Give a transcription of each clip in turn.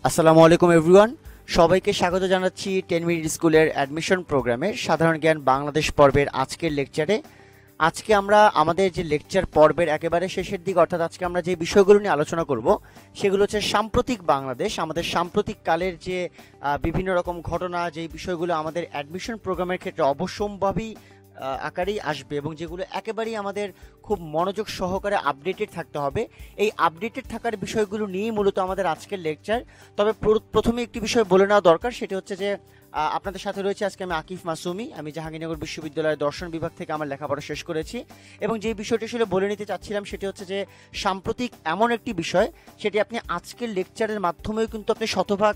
আসসালামু আলাইকুম এভরিওয়ান, সবাইকে স্বাগত জানাচ্ছি 10 মিনিট স্কুলের অ্যাডমিশন প্রোগ্রামে সাধারণ জ্ঞান বাংলাদেশ পর্বের আজকের লেকচারে। আজকে আমরা আমাদের যে লেকচার পর্বের একেবারে শেষের দিকে, অর্থাৎ আজকে আমরা যে বিষয়গুলো নিয়ে আলোচনা করব সেগুলো হচ্ছে সাম্প্রতিক বাংলাদেশ, আমাদের সাম্প্রতিক কালের যে বিভিন্ন রকম ঘটনা, যেই বিষয়গুলো আমাদের অ্যাডমিশন প্রোগ্রামের ক্ষেত্রে অবশ্যম্ভাবী আকারেই আসবে এবং যেগুলো একেবারেই আমাদের খুব মনোযোগ সহকারে আপডেটেড থাকতে হবে। এই আপডেটেড থাকার বিষয়গুলো নিয়েই মূলত আমাদের আজকের লেকচার। তবে প্রথমে একটি বিষয় বলে নেওয়া দরকার, সেটি হচ্ছে যে আপনাদের সাথে রয়েছে আজকে আমি আকিফ মাসুমি। আমি জাহাঙ্গীরনগর বিশ্ববিদ্যালয়ের দর্শন বিভাগ থেকে আমার লেখাপড়া শেষ করেছি এবং যে বিষয়টি আসলে বলে নিতে চাচ্ছিলাম সেটি হচ্ছে যে সাম্প্রতিক এমন একটি বিষয়, সেটি আপনি আজকের লেকচারের মাধ্যমেও কিন্তু আপনি শতভাগ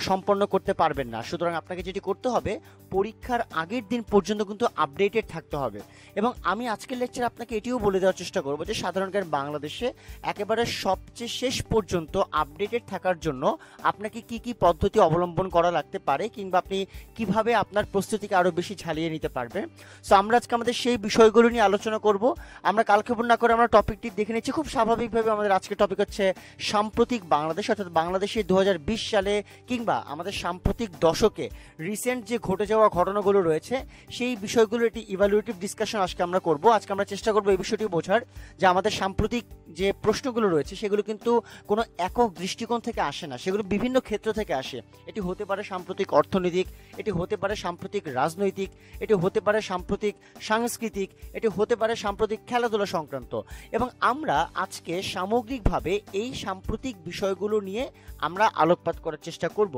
সম্পন্ন করতে পারবেন না। সুতরাং আপনাকে যেটি করতে হবে, পরীক্ষার আগের দিন পর্যন্ত কিন্তু আপডেটেড থাকতে হবে। এবং আমি আজকের লেকচারে আপনাকে এটিও বলে দেওয়ার চেষ্টা করব যে সাধারণ জ্ঞান বাংলাদেশে একেবারে সবচেয়ে শেষ পর্যন্ত আপডেটেড থাকার জন্য আপনাকে কি কি পদ্ধতি অবলম্বন করা লাগতে পারে, কিংবা আপনি কিভাবে আপনার প্রস্তুতিকে আরো বেশি ঝালিয়ে নিতে পারবেন। সো আমরা আজকে আমাদের সেই বিষয়গুলো নিয়ে আলোচনা করব। আমরা কালক্ষেপণ না করে আমরা টপিকটি দেখে নিচ্ছি। খুব স্বাভাবিকভাবে আমাদের আজকের টপিক হচ্ছে সাম্প্রতিক বাংলাদেশ, অর্থাৎ বাংলাদেশে 2020 সালে কিংবা আমাদের সাম্প্রতিক দশকে রিসেন্ট যে ঘটে যাওয়া ঘটনাগুলো রয়েছে সেই বিষয়গুলো একটি ইভ্যালুয়েটিভ ডিসকাশন আজকে আমরা করব। আজকে আমরা চেষ্টা করব এই বিষয়টি বোঝার যে আমাদের সাম্প্রতিক যে প্রশ্নগুলো রয়েছে সেগুলো কিন্তু কোনো একক দৃষ্টিকোণ থেকে আসে না, সেগুলো বিভিন্ন ক্ষেত্র থেকে আসে। এটি হতে পারে সাম্প্রতিক অর্থনৈতিক, এটি হতে পারে সাম্প্রতিক রাজনৈতিক, এটি হতে পারে সাম্প্রতিক সাংস্কৃতিক, এটি হতে পারে সাম্প্রতিক খেলাধুলা সংক্রান্ত। এবং আমরা আজকে সামগ্রিকভাবে এই সাম্প্রতিক বিষয়গুলো নিয়ে আমরা আলোকপাত করার চেষ্টা করব।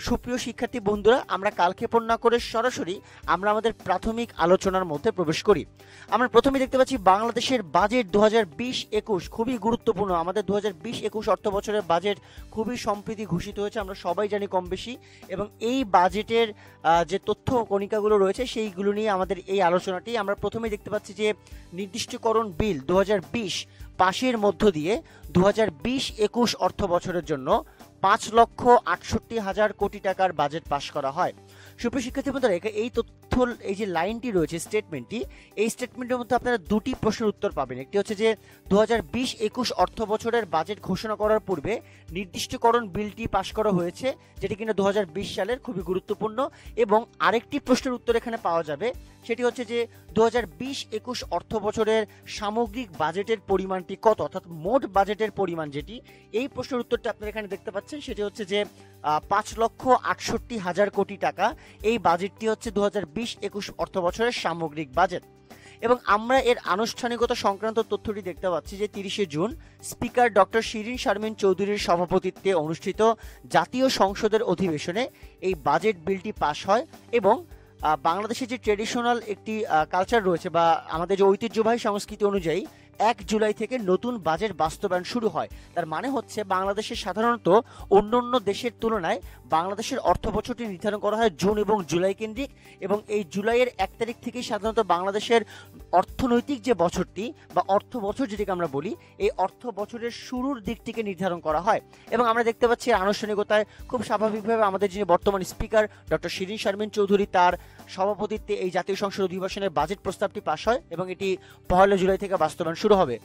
সুপ্রিয় শিক্ষার্থী বন্ধুরা, আমরা কালক্ষেপণ না করে সরাসরি আমরা আমাদের প্রাথমিক আলোচনার মধ্যে প্রবেশ করি। আমরা প্রথমে দেখতে পাচ্ছি বাংলাদেশের বাজেট 2020-21 খুবই গুরুত্বপূর্ণ। আমাদের 2020-21 অর্থ বছরের বাজেট খুবই সম্প্রতি ঘোষিত হয়েছে, আমরা সবাই জানি কম বেশি। এবং এই বাজেটের যে তথ্য কণিকাগুলো রয়েছে সেইগুলো নিয়ে আমাদের এই আলোচনাটি। আমরা প্রথমে দেখতে পাচ্ছি যে নির্দিষ্টকরণ বিল 2020 পাশের মধ্য দিয়ে 2020-21 অর্থ বছরের জন্য 5,68,000 কোটি টাকার বাজেট পাশ করা হয়। সুপ্রিয় শিক্ষার্থী বন্ধুরা, এই তথ্য, এই যে লাইনটি রয়েছে, স্টেটমেন্টটি, এই স্টেটমেন্টের মধ্যে আপনারা দুটি প্রশ্নের উত্তর পাবেন। একটি হচ্ছে যে 2020-21 অর্থ বছরের বাজেট ঘোষণা করার পূর্বে নির্দিষ্টকরণ বিলটি পাশ করা হয়েছে, যেটি কিনা 2020 সালের, খুবই গুরুত্বপূর্ণ। এবং আরেকটি প্রশ্নের উত্তর এখানে পাওয়া যাবে, সেটি হচ্ছে যে 2020-21 অর্থ বছরের সামগ্রিক বাজেটের পরিমাণটি কত, অর্থাৎ মোট বাজেটের পরিমাণ যেটি, এই প্রশ্নের উত্তরটি আপনারা এখানে দেখতে পাচ্ছেন। সেটি হচ্ছে যে 5,68,000 কোটি টাকা। এই বাজেটটি হচ্ছে 2020-21 অর্থ বছরের সামগ্রিক বাজেট। এবং আমরা এর আনুষ্ঠানিকতা সংক্রান্ত তথ্যটি দেখতে পাচ্ছি যে 30শে জুন স্পিকার ডক্টর শিরিন শারমিন চৌধুরীর সভাপতিত্বে অনুষ্ঠিত জাতীয় সংসদের অধিবেশনে এই বাজেট বিলটি পাশ হয়। এবং বাংলাদেশের যে ট্রেডিশনাল একটি কালচার রয়েছে বা আমাদের যে ঐতিহ্যবাহী সংস্কৃতি অনুযায়ী 1 জুলাই থেকে নতুন বাজেট বাস্তবায়ন শুরু হয়। তার মানে হচ্ছে বাংলাদেশের সাধারণত অন্যান্য দেশের তুলনায় বাংলাদেশের অর্থ বছরটি নির্ধারণ করা হয় জুন এবং জুলাই কেন্দ্রিক। এবং এই জুলাইয়ের 1 তারিখ থেকেই সাধারণত বাংলাদেশের অর্থনৈতিক যে বছরটি বা অর্থ বছর যেটিকে আমরা বলি, এই অর্থ বছরের শুরুর দিকটিকে নির্ধারণ করা হয়। এবং আমরা দেখতে পাচ্ছি আনুষ্ঠানিকতায় খুব স্বাভাবিকভাবে আমাদের যিনি বর্তমান স্পিকার ডক্টর শিরিন শারমিন চৌধুরী, তার সভাপতিত্বে এই জাতীয় সংসদ অধিবেশনের বাজেট প্রস্তাবটি পাশ হয় এবং এটি 1 জুলাই থেকে বাস্তবায়ন শুরু হবে।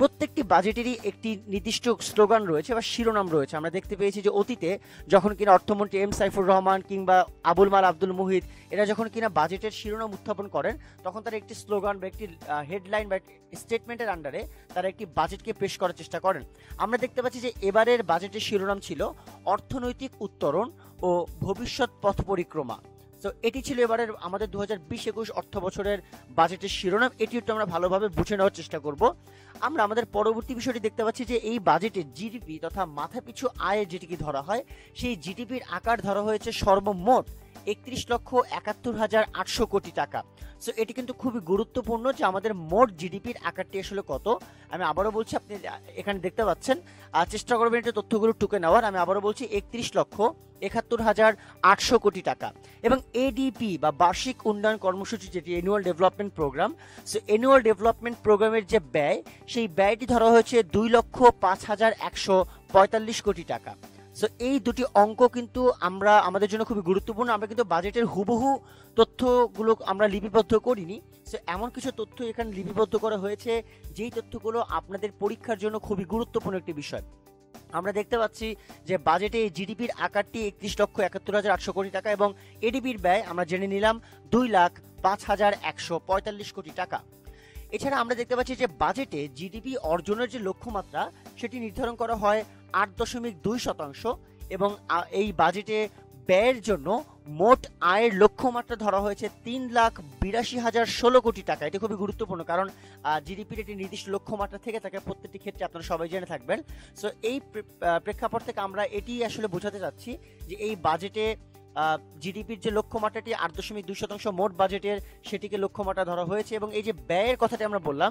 প্রত্যেকটি বাজেটেরই একটি নির্দিষ্ট স্লোগান রয়েছে বা শিরোনাম রয়েছে। আমরা দেখতে পেয়েছি যে অতীতে যখন কিনা অর্থমন্ত্রী এম সাইফুর রহমান কিংবা আবুল মাল আব্দুল মুহিত এরা যখন কিনা বাজেটের শিরোনাম উত্থাপন করেন, তখন তারা একটি স্লোগান বা একটি হেডলাইন বা স্টেটমেন্টের আন্ডারে তারা একটি বাজেটকে পেশ করার চেষ্টা করেন। আমরা দেখতে পাচ্ছি যে এবারের বাজেটের শিরোনাম ছিল অর্থনৈতিক উত্তরণ ও ভবিষ্যৎ পথ পরিক্রমা। তো এটি ছিল এবারের আমাদের 2020-21 অর্থ বছরের বাজেটের শিরোনাম। এটি একটু আমরা ভালোভাবে বুঝে নেওয়ার চেষ্টা করব। আমরা আমাদের পরবর্তী বিষয়টি দেখতে পাচ্ছি যে এই বাজেটে জিডিপি তথা মাথাপিছু আয়ের যেটিকে ধরা হয়, সেই জিডিপির আকার ধরা হয়েছে সর্বমোট 31,71,800 কোটি টাকা। সো এটি কিন্তু খুবই গুরুত্বপূর্ণ যে আমাদের মোট জিডিপির আকারটি আসলে কত। আমি আবারও বলছি, আপনি এখানে দেখতে পাচ্ছেন, চেষ্টা করবেন এটা তথ্যগুলো টুকে নেওয়ার। আমি আবারও বলছি 31,71,800 কোটি টাকা। এবং এডিপি বা বার্ষিক উন্নয়ন কর্মসূচি, যেটি annual development program, so annual development প্রোগ্রামের যে ব্যয়, সেই ব্যয়টি ধরা হয়েছে 2,05,145 কোটি টাকা। সো এই দুটি অঙ্ক কিন্তু আমরা আমাদের জন্য খুবই গুরুত্বপূর্ণ। আমরা কিন্তু বাজেটের হুবহু তথ্যগুলো আমরা লিপিবদ্ধ করিনি। সো এমন কিছু তথ্য এখানে লিপিবদ্ধ করা হয়েছে যেই তথ্যগুলো আপনাদের পরীক্ষার জন্য খুবই গুরুত্বপূর্ণ একটি বিষয়। আমরা দেখতে পাচ্ছি যে বাজেটে জিডিপির আকারটি 31,71,800 কোটি টাকা এবং এডিবির ব্যয় আমরা জেনে নিলাম 2,05,145 কোটি টাকা। এছাড়া আমরা দেখতে পাচ্ছি যে বাজেটে জিডিপি অর্জনের যে লক্ষ্যমাত্রা সেটি নির্ধারণ করা হয় 8.2% এবং এই বাজেটে ব্যয়ের জন্য মোট আয়ের লক্ষ্যমাত্রা ধরা হয়েছে 3,82,016 কোটি টাকা। এটি খুবই গুরুত্বপূর্ণ, কারণ জিডিপির একটি নির্দিষ্ট লক্ষ্যমাত্রা থেকে থাকে প্রত্যেকটি ক্ষেত্রে, আপনারা সবাই জেনে থাকবেন। সো এই প্রেক্ষাপট থেকে আমরা এটি আসলে বোঝাতে চাচ্ছি যে এই বাজেটে জিডিপির যে লক্ষ্যমাত্রাটি 8.2% মোট বাজেটের, সেটিকে লক্ষ্যমাত্রা ধরা হয়েছে এবং এই যে ব্যয়ের কথাটি আমরা বললাম,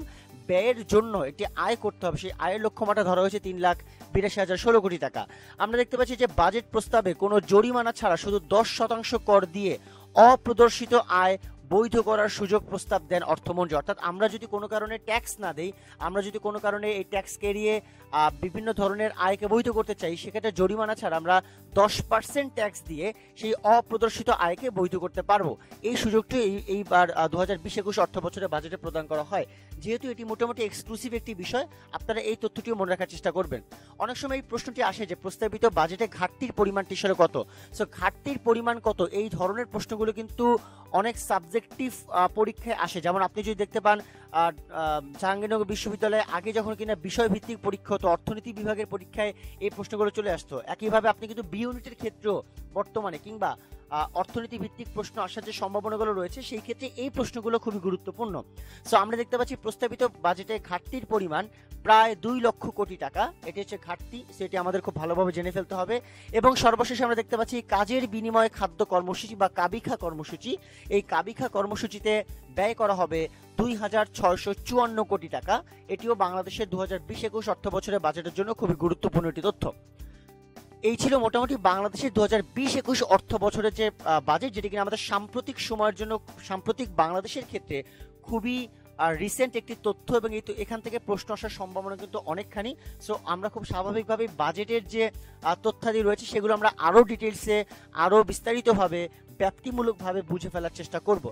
ব্যয়ের জন্য একটি আয় করতে হবে, সেই আয়ের লক্ষ্যমাত্রা ধরা হয়েছে 3,82,016 কোটি টাকা। আমরা দেখতে পাচ্ছি যে বাজেট প্রস্তাবে কোনো জরিমানা ছাড়া শুধু 10% কর দিয়ে অপ্রদর্শিত আয় বৈধ করার সুযোগ প্রস্তাব দেন অর্থমন্ত্রী। অর্থাৎ আমরা যদি কোনো কারণে ট্যাক্স না দেই, আমরা যদি কোনো কারণে এই ট্যাক্সকে এড়িয়ে বিভিন্ন ধরনের আয়কে বৈধ করতে চাই, সেক্ষেত্রে জরিমানা ছাড়া আমরা 10% ট্যাক্স দিয়ে সেই অপ্রদর্শিত আয়কে বৈধ করতে পারবো। এই সুযোগটি এইবার 2020-21 অর্থ বছরে বাজেটে প্রদান করা হয়। যেহেতু এটি মোটামুটি এক্সক্লুসিভ একটি বিষয়, আপনারা এই তথ্যটিও মনে রাখার চেষ্টা করবেন। অনেক সময় এই প্রশ্নটি আসে যে প্রস্তাবিত বাজেটে ঘাটতির পরিমাণটি আসলে কত। সো ঘাটতির পরিমাণ কত, এই ধরনের প্রশ্নগুলো কিন্তু অনেক সাবজেক্টিভ পরীক্ষায় আসে। যেমন আপনি যদি দেখতে পান জাহাঙ্গীরনগর বিশ্ববিদ্যালয়ে আগে যখন কিনা বিষয়ভিত্তিক পরীক্ষা হতো, অর্থনীতি বিভাগের পরীক্ষায় এই প্রশ্নগুলো চলে আসতো। একইভাবে আপনি কিন্তু বি ইউনিটের ক্ষেত্রেও বর্তমানে কিংবা অর্থনীতি ভিত্তিক প্রশ্ন আসার যে সম্ভাবনাগুলো রয়েছে, সেই ক্ষেত্রে এই প্রশ্নগুলো খুবই গুরুত্বপূর্ণ। সো আমরা দেখতে পাচ্ছি প্রস্তাবিত বাজেটে ঘাটতির পরিমাণ প্রায় 2 লক্ষ কোটি টাকা। এটি হচ্ছে ঘাটতি, সেটি আমাদের খুব ভালোভাবে জেনে ফেলতে হবে। এবং সর্বশেষে আমরা দেখতে পাচ্ছি কাজের বিনিময়ে খাদ্য কর্মসূচি বা কাবিখা কর্মসূচি। এই কাবিখা কর্মসূচিতে ব্যয় করা হবে 2,654 কোটি টাকা। এটিও বাংলাদেশের 2020-21 অর্থ বছরের বাজেটের জন্য খুবই গুরুত্বপূর্ণ একটি তথ্য। এই ছিল মোটামুটি বাংলাদেশের 2020-21 অর্থ বছরের যে বাজেট, যেটি কিনা আমাদের সাম্প্রতিক সময়ের জন্য, সাম্প্রতিক বাংলাদেশের ক্ষেত্রে খুবই রিসেন্ট একটি তথ্য এবং এখান থেকে প্রশ্ন আসার সম্ভাবনা কিন্তু অনেকখানি। সো আমরা খুব স্বাভাবিকভাবে বাজেটের যে তথ্যাদি রয়েছে সেগুলো আমরা আরও ডিটেলসে, আরও বিস্তারিতভাবে, ব্যাপ্তিমূলকভাবে বুঝে ফেলার চেষ্টা করব।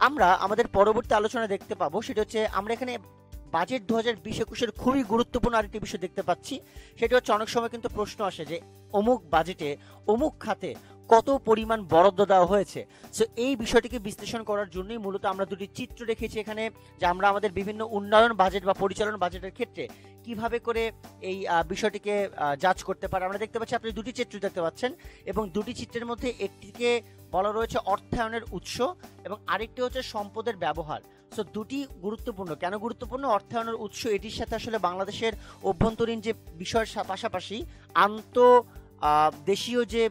আমরা আমাদের পরবর্তী আলোচনা দেখতে পাবো, সেটা হচ্ছে আমরা এখানে বাজেট 2020-21 খুবই গুরুত্বপূর্ণ আরেকটি বিষয় দেখতে পাচ্ছি। সেটা হচ্ছে অনেক সময় কিন্তু প্রশ্ন আসে যে অমুক বাজেটে অমুক খাতে কত পরিমাণ বরাদ্দ দেওয়া হয়েছে। সো এই বিষয়টিকে বিশ্লেষণ করার জন্যই মূলত আমরা দুটি চিত্র রেখেছি এখানে, যে আমরা আমাদের বিভিন্ন উন্নয়ন বাজেট বা পরিচালন বাজেটের ক্ষেত্রে কিভাবে করে এই বিষয়টিকে জাজ করতে পারে। আমরা দেখতে পাচ্ছি, আপনি দুটি চিত্র দেখতে পাচ্ছেন এবং দুটি চিত্রের মধ্যে একটিকে বলা রয়েছে অর্থায়নের উৎস এবং আরেকটি হচ্ছে সম্পদের ব্যবহার। সো দুটি গুরুত্বপূর্ণ। কেন গুরুত্বপূর্ণ? অর্থায়নের উৎস এটির সাথে আসলে বাংলাদেশের অভ্যন্তরীণ যে বিষয়ের পাশাপাশি দেশীয় যে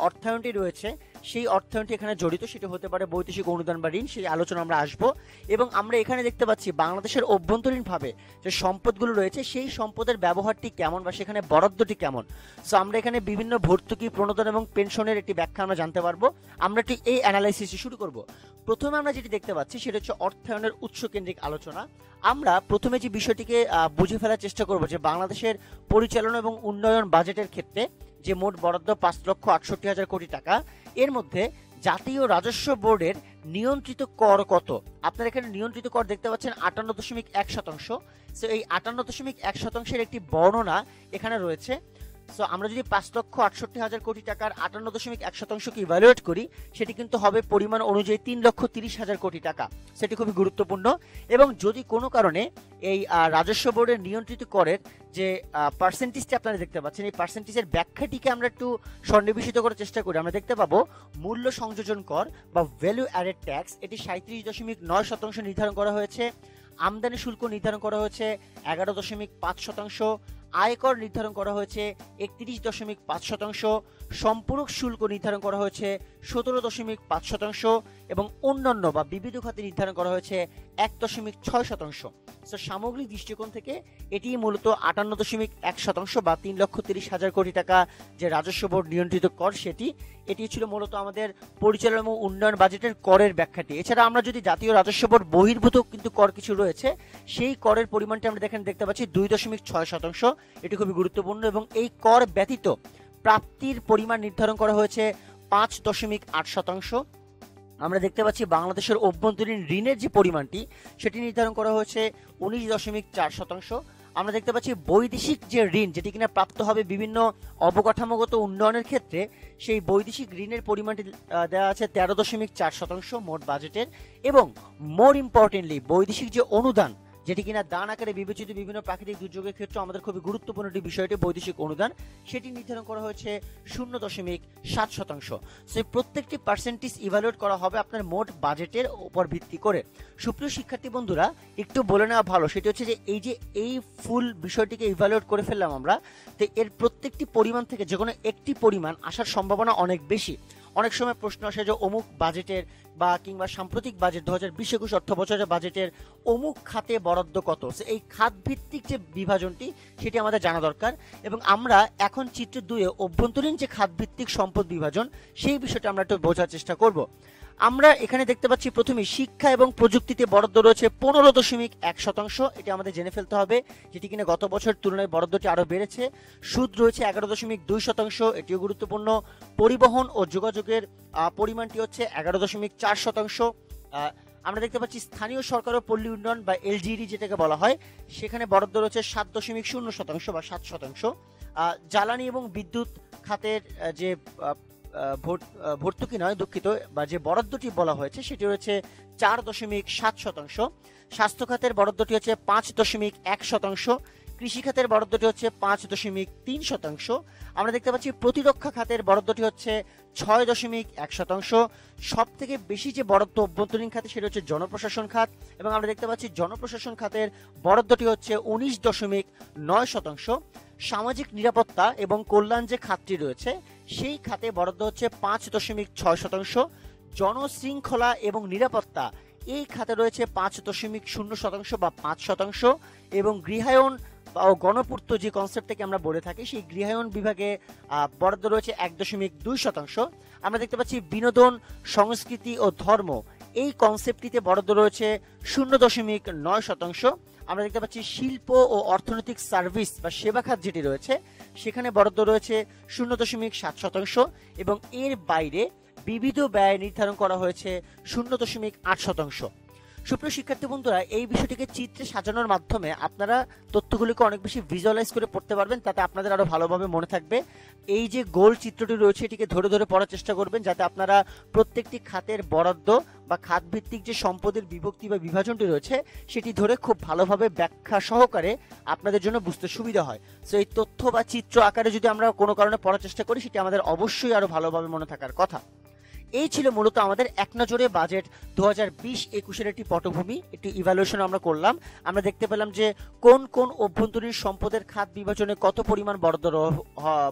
অর্থায়নটি রয়েছে, সেই অর্থায়নটি এখানে জড়িত। সেটা হতে পারে বৈদেশিক অনুদান বা ঋণ, সেই আলোচনা আমরা আসবো। এবং আমরা এখানে দেখতে পাচ্ছি বাংলাদেশের অভ্যন্তরীণভাবে যে সম্পদগুলো রয়েছে, সেই সম্পদের ব্যবহারটি কেমন বা সেখানে বরাদ্দটি কেমন। সো আমরা এখানে বিভিন্ন ভর্তুকি, প্রণোদন এবং পেনশনের একটি ব্যাখ্যা আমরা জানতে পারবো। আমরা ঠিক এই অ্যানালাইসিসটি শুরু করব। প্রথমে আমরা যেটি দেখতে পাচ্ছি সেটা হচ্ছে অর্থায়নের উৎস কেন্দ্রিক আলোচনা। আমরা প্রথমে যে বিষয়টিকে বুঝে ফেলার চেষ্টা করব যে বাংলাদেশের পরিচালনা এবং উন্নয়ন বাজেটের ক্ষেত্রে যে মোট বরাদ্দ 5,68,000 কোটি টাকা, এর মধ্যে জাতীয় রাজস্ব বোর্ডের নিয়ন্ত্রিত কর কত। আপনারা এখানে নিয়ন্ত্রিত কর দেখতে পাচ্ছেন 58.1%। সো এই 58.1%-এর একটি বর্ণনা এখানে রয়েছে। সো আমরা যদি 5,68,000 কোটি টাকার 58.1%কে ইভ্যালুয়েট করি, সেটি কিন্তু হবে পরিমাণ অনুযায়ী 3,30,000 কোটি টাকা। সেটি খুবই গুরুত্বপূর্ণ। এবং যদি কোনো কারণে এই রাজস্ব বোর্ডের নিয়ন্ত্রিত করের যে পার্সেন্টেজটি আপনারা দেখতে পাচ্ছেন, এই পার্সেন্টেজের ব্যাখ্যাটিকে আমরা একটু সন্নিবেশিত করার চেষ্টা করি। আমরা দেখতে পাবো মূল্য সংযোজন কর বা ভ্যালু অ্যাডেড ট্যাক্স, এটি 37.9% নির্ধারণ করা হয়েছে। আমদানি শুল্ক নির্ধারণ করা হয়েছে 11.5%। আয়কর নির্ধারণ করা হয়েছে 31.5%। সম্পূরক শুল্ক নির্ধারণ করা হয়েছে 17.5% এবং অন্যান্য বা বিবিধ খাতে নির্ধারণ করা হয়েছে 1.6%। সো সামগ্রিক দৃষ্টিকোণ থেকে এটি মূলত 58.1% বা 3,30,000 কোটি টাকা যে রাজস্ব বোর্ড নিয়ন্ত্রিত কর, এটি ছিল মূলত আমাদের পরিচালনা এবং উন্নয়ন বাজেটের করের ব্যাখ্যাটি। এছাড়া আমরা যদি জাতীয় রাজস্ব বোর্ড বহির্ভূত কিন্তু কর কিছু রয়েছে, সেই করের পরিমাণটি আমরা দেখতে পাচ্ছি 2.6%। এটি খুবই গুরুত্বপূর্ণ। এবং এই কর ব্যতীত প্রাপ্তির পরিমাণ নির্ধারণ করা হয়েছে 5.8%। আমরা দেখতে পাচ্ছি বাংলাদেশের অভ্যন্তরীণ ঋণের যে পরিমাণটি, সেটি নির্ধারণ করা হয়েছে 19.4%। আমরা দেখতে পাচ্ছি বৈদেশিক যে ঋণ যেটি কিনা প্রাপ্ত হবে বিভিন্ন অবকাঠামোগত উন্নয়নের ক্ষেত্রে, সেই বৈদেশিক ঋণের পরিমাণটি দেওয়া আছে 13.4% মোট বাজেটের। এবং মোর ইম্পর্টেন্টলি বৈদেশিক যে অনুদান, যেটি কিনা দান আকারে বিবেচিত বিভিন্ন প্রাকৃতিক দুর্যোগের ক্ষেত্রে আমাদের খুবই গুরুত্বপূর্ণ একটি বিষয়টি বৈদেশিক অনুদান, সেটি নির্ধারণ করা হয়েছে 0.7%। সেই প্রত্যেকটি পার্সেন্টেজ ইভ্যালুয়েট করা হবে আপনার মোট বাজেটের উপর ভিত্তি করে। সুপ্রিয় শিক্ষার্থী বন্ধুরা, একটু বলে নেওয়া ভালো, সেটি হচ্ছে যে এই ফুল বিষয়টিকে ইভ্যালুয়েট করে ফেললাম আমরা, তো এর প্রত্যেকটি পরিমাণ থেকে যে কোনো একটি পরিমাণ আসার সম্ভাবনা অনেক বেশি। অনেক সময় প্রশ্ন আসে যে অমুক বাজেটের বা কিংবা সাম্প্রতিক বাজেট 2020-21 অর্থ বছরের বাজেটের অমুক খাতে বরাদ্দ কত, এই খাত ভিত্তিক যে বিভাজনটি সেটি আমাদের জানা দরকার। এবং আমরা এখন চিত্র 2-এ অভ্যন্তরীণ যে খাত ভিত্তিক সম্পদ বিভাজন সেই বিষয়টা আমরা একটু বোঝার চেষ্টা করব। আমরা এখানে দেখতে পাচ্ছি প্রথমে শিক্ষা এবং প্রযুক্তিতে বরাদ্দ রয়েছে 15.1%, এটি আমাদের জেনে ফেলতে হবে, যেটি কিনা গত বছর তুলনায় বরাদ্দটি আরও বেড়েছে। সুদ রয়েছে 11.2%, এটিও গুরুত্বপূর্ণ। পরিবহন ও যোগাযোগের পরিমাণটি হচ্ছে 11.4%। আমরা দেখতে পাচ্ছি স্থানীয় সরকার ও পল্লী উন্নয়ন বা এলজিইডি যেটাকে বলা হয়, সেখানে বরাদ্দ রয়েছে 7.0% বা 7%। জ্বালানি এবং বিদ্যুৎ খাতের যে ভর্তুকি নয়, দুঃখিত, বা যে বরাদ্দটি বলা হয়েছে সেটি হচ্ছে 4.7%। স্বাস্থ্য খাতের বরাদ্দটি হচ্ছে 5.1%। কৃষি খাতের বরাদ্দটি হচ্ছে 5.3%। আমরা দেখতে পাচ্ছি প্রতিরক্ষা খাতের বরাদ্দটি হচ্ছে 6.1%। সব থেকে বেশি যে বরাদ্দ অভ্যন্তরীণ খাতে সেটা হচ্ছে জনপ্রশাসন খাত, এবং আমরা দেখতে পাচ্ছি জনপ্রশাসন খাতের বরাদ্দটি হচ্ছে 19.9%। সামাজিক নিরাপত্তা এবং কল্যাণ যে খাতটি রয়েছে সেই খাতে বরাদ্দ হচ্ছে 5.6%। জনশৃঙ্খলা এবং নিরাপত্তা এই খাতে রয়েছে 5.0% বা 5%। এবং গৃহায়ন ও গণপূর্ত যে কনসেপ্টটাকে আমরা বলে থাকি, সেই গৃহায়ন বিভাগে বরাদ্দ রয়েছে 1.2%। আমরা দেখতে পাচ্ছি বিনোদন, সংস্কৃতি ও ধর্ম এই কনসেপ্টটিতে বরাদ্দ রয়েছে 0.9%। আমরা দেখতে পাচ্ছি শিল্প ও অর্থনৈতিক সার্ভিস বা সেবা খাত যেটি রয়েছে সেখানে বরাদ্দ রয়েছে 0.7%। এবং এর বাইরে বিবিধ ব্যয় নির্ধারণ করা হয়েছে 0.8%। সুপ্রিয় শিক্ষার্থী বন্ধুরা, এই বিষয়টিকে চিত্রে সাজানোর মাধ্যমে আপনারা তথ্যগুলিকে অনেক বেশি ভিজুয়ালাইজ করে পড়তে পারবেন, তাতে আপনাদের আরো ভালোভাবে মনে থাকবে। এই যে গোল চিত্রটি রয়েছে এটিকে ধরে ধরে পড়ার চেষ্টা করবেন, যাতে আপনারা প্রত্যেকটি খাতের বরাদ্দ বা খাত ভিত্তিক যে সম্পদের বিভক্তি বা বিভাজনটি রয়েছে সেটি ধরে খুব ভালোভাবে ব্যাখ্যা সহকারে আপনাদের জন্য বুঝতে সুবিধা হয়। সো এই তথ্য বা চিত্র আকারে যদি আমরা কোনো কারণে পড়ার চেষ্টা করি, সেটি আমাদের অবশ্যই আরো ভালোভাবে মনে থাকার কথা। এই ছিল মূলত আমাদের এক নজরে বাজেট 2020-21 একটি পটভূমি, একটি ইভ্যালুয়েশন আমরা করলাম। আমরা দেখতে পেলাম যে কোন কোন অভ্যন্তরীণ সম্পদের খাত বিভাজনে কত পরিমাণ